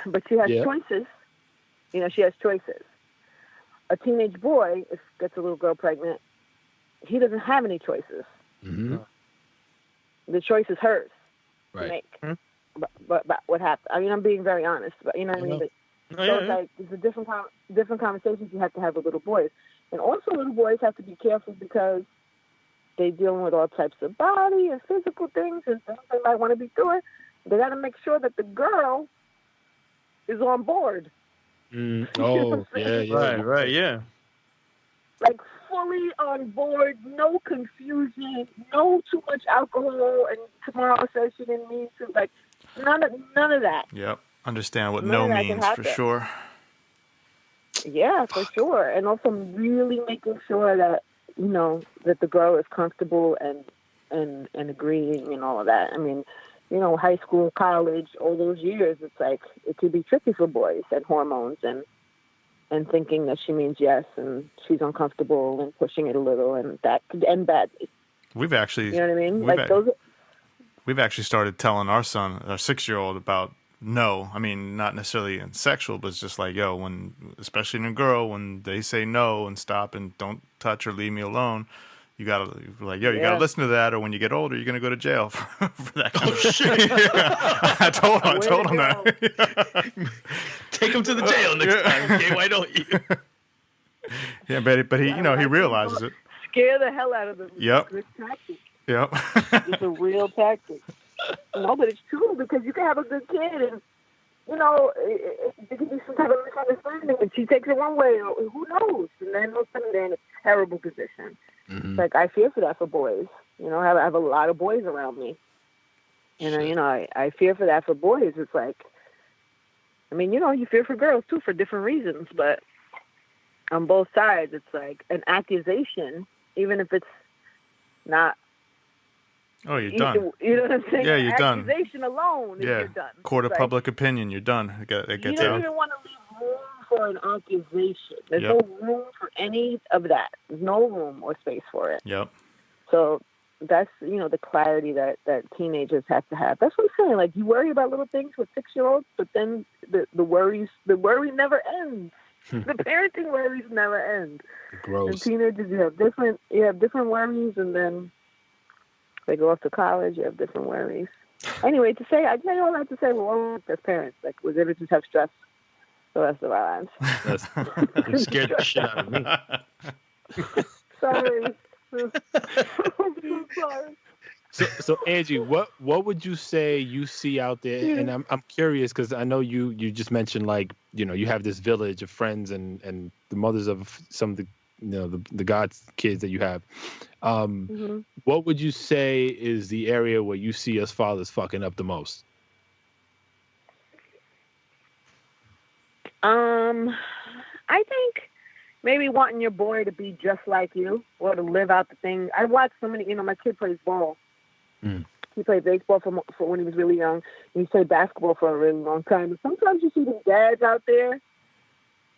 But she has choices. She has choices. A teenage boy, if gets a little girl pregnant, he doesn't have any choices. Mm-hmm. The choice is hers to make. Mm-hmm. But what happened? I mean, I'm being very honest, but you know what I mean? It's like it's a different conversations you have to have with little boys. And also little boys have to be careful because they're dealing with all types of body and physical things and things they might want to be doing. They got to make sure that the girl is on board. Oh, yeah. Right, yeah. Like fully on board, no confusion, no too much alcohol, and tomorrow says she didn't mean to. Like none of that. Yep, understand what no means for sure. Yeah, for sure, and also really making sure that that the girl is comfortable and agreeing and all of that. I mean, high school, college, all those years, it's like it could be tricky for boys and hormones and thinking that she means yes and she's uncomfortable and pushing it a little, and that could end badly. We've actually, you know what I mean? We've actually started telling our son, our 6-year-old, about no. I mean, not necessarily in sexual, but it's just like, when, especially in a girl, when they say no and stop and don't touch or leave me alone, you gotta you gotta listen to that, or when you get older, you're gonna go to jail for that kind of shit. Yeah. I told him that. Take him to the jail next time. Okay, why don't you? Yeah, but he, he realizes it. Scare the hell out of them. Yep. It's a tactic. Yep. It's a real tactic. No, but it's true because you can have a good kid and there could be some type of misunderstanding and she takes it one way or who knows, and then all of a sudden they're in a terrible position. Mm-hmm. Like I fear for that for boys. I have a lot of boys around me, and I fear for that for boys. It's like, I mean, you fear for girls too for different reasons, but on both sides, it's like an accusation, even if it's not. Oh, you're done. You know what I'm saying? Yeah, you're done. Accusation alone, you're done. Court of public opinion, you're done. It gets you don't even want to leave room for an accusation. There's no room for any of that. There's no room or space for it. Yep. So that's, the clarity that teenagers have to have. That's what I'm saying. Like, you worry about little things with 6-year-olds, but then the worry never ends. The parenting worries never end. Gross. And teenagers, you have different worries, and then they go off to college, you have different worries. Anyway, I tell you all that to say, we're all as parents. Like, we're going to just have stress. the rest of our lives. You scared the shit out of me. Sorry. I'm sorry. So Angie, what would you say you see out there? And I'm curious because I know you just mentioned, like, you know, you have this village of friends and the mothers of some of the, you know, the God's kids that you have. What would you say is the area where you see us fathers fucking up the most? I think maybe wanting your boy to be just like you or to live out the thing. I watched so many, you know, my kid plays ball. He played baseball for when he was really young. And he played basketball for a really long time. And sometimes you see these dads out there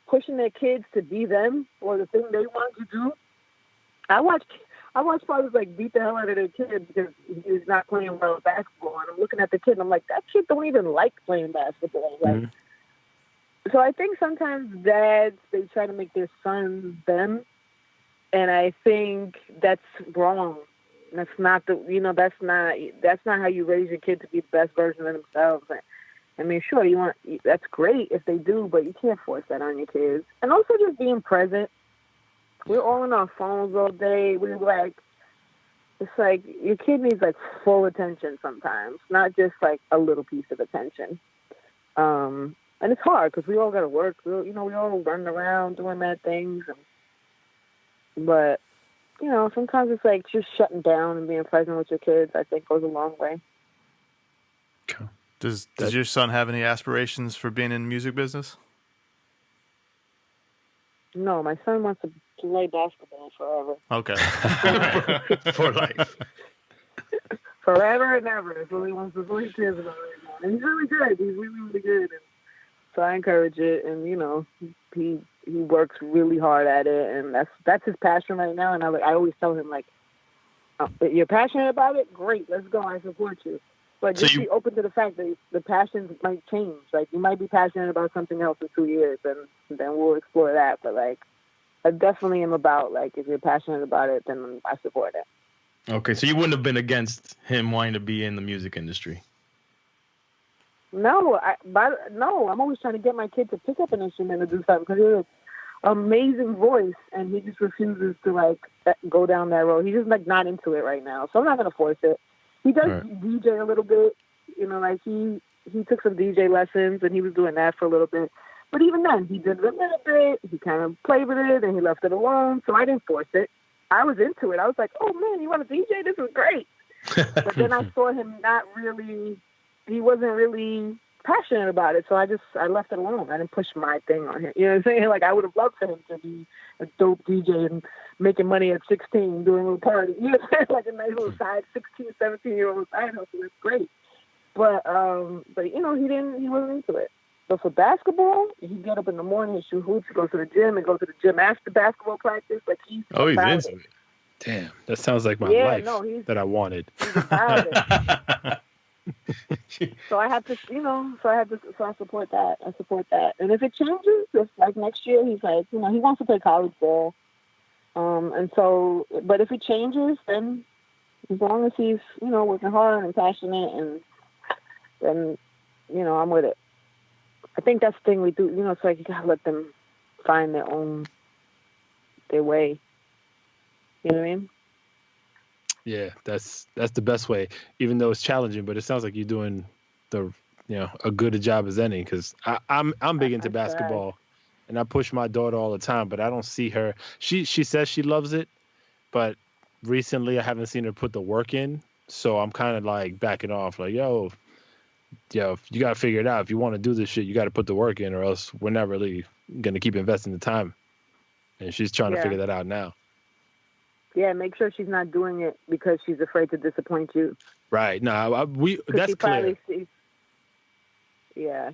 pushing their kids to be them or the thing they want to do. I watch fathers like beat the hell out of their kid because he's not playing well at basketball. And I'm looking at the kid and I'm like, that kid don't even like playing basketball. Like, so I think sometimes dads, they try to make their sons them. And I think that's wrong. That's not that's not how you raise your kid to be the best version of themselves. I mean, sure, that's great if they do, but you can't force that on your kids. And also just being present. We're all on our phones all day. It's like your kid needs like full attention sometimes, not just like a little piece of attention. And it's hard because we all got to work. We all running around doing mad things. But you know, sometimes it's like just shutting down and being present with your kids, I think, goes a long way. Okay. Does your son have any aspirations for being in the music business? No, my son wants to play basketball forever. Okay. For life. Forever and ever. That's what he wants. That's what he cares about right now. And he's really good. He's really, really good. And so I encourage it. And, you know, he works really hard at it, and that's his passion right now. And I always tell him, like, you're passionate about it? Great, let's go. I support you. But just be open to the fact that the passions might change. Like, you might be passionate about something else in 2 years, and then we'll explore that. But, like, I definitely am about, like, if you're passionate about it, then I support it. Okay, so you wouldn't have been against him wanting to be in the music industry? No, I'm always trying to get my kid to pick up an instrument and do something because he has an amazing voice, and he just refuses to like go down that road. He's just like not into it right now, so I'm not gonna force it. He does DJ a little bit, you know, like he took some DJ lessons and he was doing that for a little bit. But even then, he did it a little bit. He kind of played with it and he left it alone. So I didn't force it. I was into it. I was like, oh man, you want to DJ? This is great. But then I saw him not really. He wasn't really passionate about it, so I left it alone. I didn't push my thing on him. You know what I'm saying? Like, I would have loved for him to be a dope DJ and making money at 16 doing a little party. You know what I'm saying? Like a nice little side 16, 17-year-old side hustle. That's great. But you know, he wasn't into it. But for basketball, he'd get up in the morning and shoot hoops, go to the gym, and go to the gym after basketball practice. Like, he's into it. Damn, that sounds like my life that I wanted. He's about it. So I have to, you know, so I support that. And if it changes, if like next year he's like, you know, he wants to play college ball. And so, but if it changes, then as long as he's, you know, working hard and passionate, and then, you know, I'm with it. I think that's the thing we do, you know, it's like you gotta let them find their way. You know what I mean? Yeah, that's the best way, even though it's challenging. But it sounds like you're doing a good a job as any. Because I'm big into basketball, and I push my daughter all the time. But I don't see her. She says she loves it, but recently I haven't seen her put the work in. So I'm kind of like backing off. Like, yo, you gotta figure it out. If you want to do this shit, you got to put the work in, or else we're not really gonna keep investing the time. And she's trying to figure that out now. Yeah, make sure she's not doing it because she's afraid to disappoint you. Right. No, that's clear.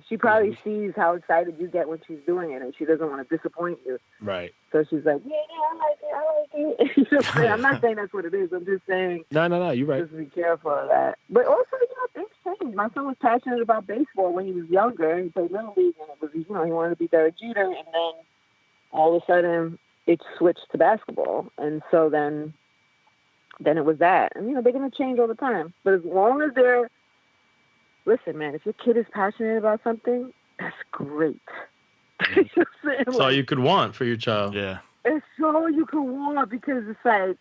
She probably sees how excited you get when she's doing it, and she doesn't want to disappoint you. Right. So she's like, I like it. I'm not saying that's what it is. I'm just saying. No, you're right. Just be careful of that. But also, you know, things change. My son was passionate about baseball when he was younger. He played Little League, and it was, you know, he wanted to be Derek Jeter, and then all of a sudden it switched to basketball, and so then it was that. And, you know, they're going to change all the time. But as long as listen, man, if your kid is passionate about something, that's great. That's all you could want for your child. Yeah. It's all you can want because it's like,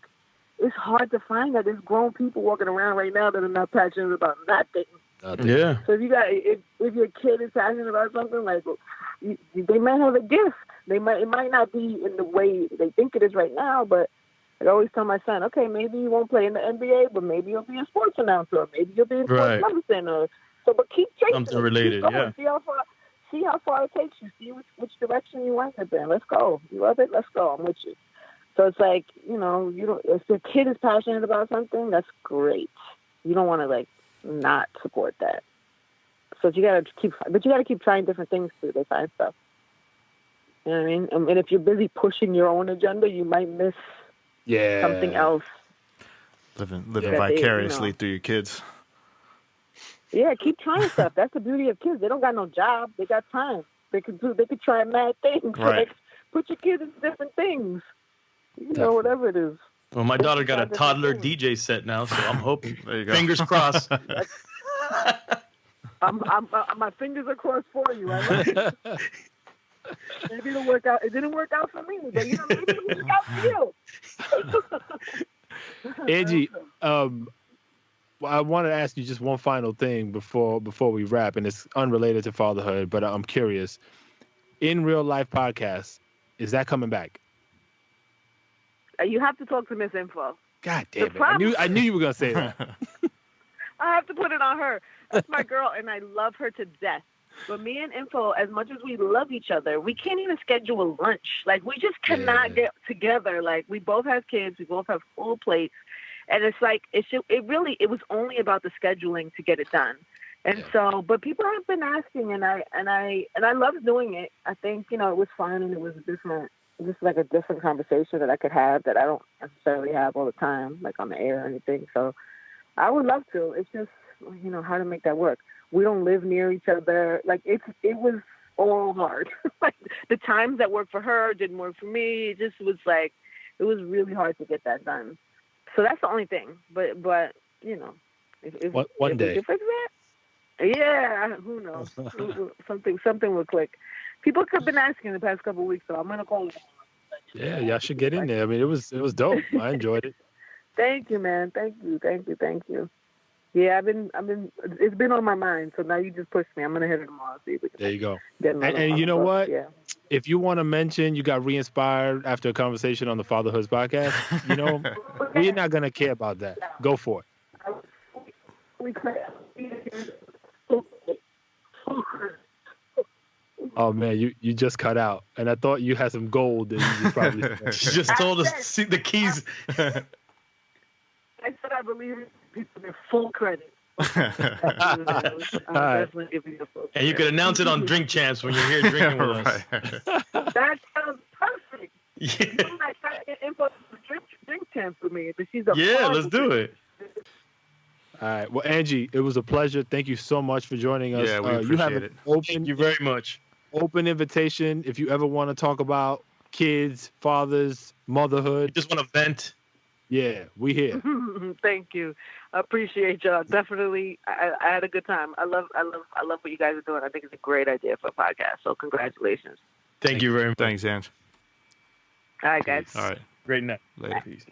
it's hard to find that there's grown people walking around right now that are not passionate about nothing. Yeah. So if your kid is passionate about something, like they might have a gift. It might not be in the way they think it is right now, but I always tell my son, okay, maybe you won't play in the NBA, but maybe you'll be a sports announcer, or maybe you'll be in sports medicine, but keep chasing something related. Keep going. See how far it takes you. See which direction you wind up in. Let's go. You love it? Let's go. I'm with you. So it's like, if your kid is passionate about something, that's great. You don't want to like not support that. So you gotta keep trying different things too. They find stuff. You know what I mean? And if you're busy pushing your own agenda, you might miss something else. Living vicariously through your kids. Yeah, keep trying stuff. That's the beauty of kids. They don't got no job. They got time. They could try mad things. Right. Like, put your kids into different things. Whatever it is. Well, my daughter got a toddler DJ set now, so I'm hoping. There you go. Fingers crossed. My fingers are crossed for you. I love it. Maybe it'll work out. It didn't work out for me, but maybe it'll work out for you. Angie, I wanted to ask you just one final thing before we wrap, and it's unrelated to fatherhood, but I'm curious. In Real Life podcast, is that coming back? You have to talk to Miss Info. God damn it! I knew you were gonna say that. I have to put it on her. That's my girl, and I love her to death. But me and Info, as much as we love each other, we can't even schedule a lunch. Like, we just cannot get together. Like, we both have kids. We both have full plates. And it's like, it was only about the scheduling to get it done. And so, but people have been asking, and I love doing it. I think, it was fun, and it was just like a different conversation that I could have that I don't necessarily have all the time, like on the air or anything. So I would love to. It's just, how to make that work. We don't live near each other. Like, it was all hard. Like, the times that worked for her didn't work for me. It just was like, it was really hard to get that done. So that's the only thing. But if one day. We can fix that, yeah, who knows? Something will click. People have been asking the past couple of weeks, so I'm gonna call them. Yeah, y'all should get in there. I mean, it was dope. I enjoyed it. Thank you, man. Thank you. Yeah, it's been on my mind, so now you just pushed me. I'm going to hit it tomorrow. See if we can there you go. And you know what? Yeah. If you want to mention you got re-inspired after a conversation on the Fatherhoods podcast, we're not going to care about that. Go for it. Oh, man, you just cut out. And I thought you had some gold that you just probably... She just told us see the keys. I said I believe in people their full credit. Definitely give you the full and you could announce it on Drink Champs when you're here drinking with us. That sounds perfect. Yeah. You might try to get info Drink Champs with me, but she's let's do it. All right. Well, Angie, it was a pleasure. Thank you so much for joining us. Yeah, we appreciate it. Thank you very much. Open invitation if you ever want to talk about kids, fathers, motherhood. You just want to vent. Yeah, we here. Thank you. I appreciate y'all. Definitely, I had a good time. I love what you guys are doing. I think it's a great idea for a podcast. So congratulations. Thank you very much. Thanks, Ange. All right, guys. All right. Great night. Later. Peace.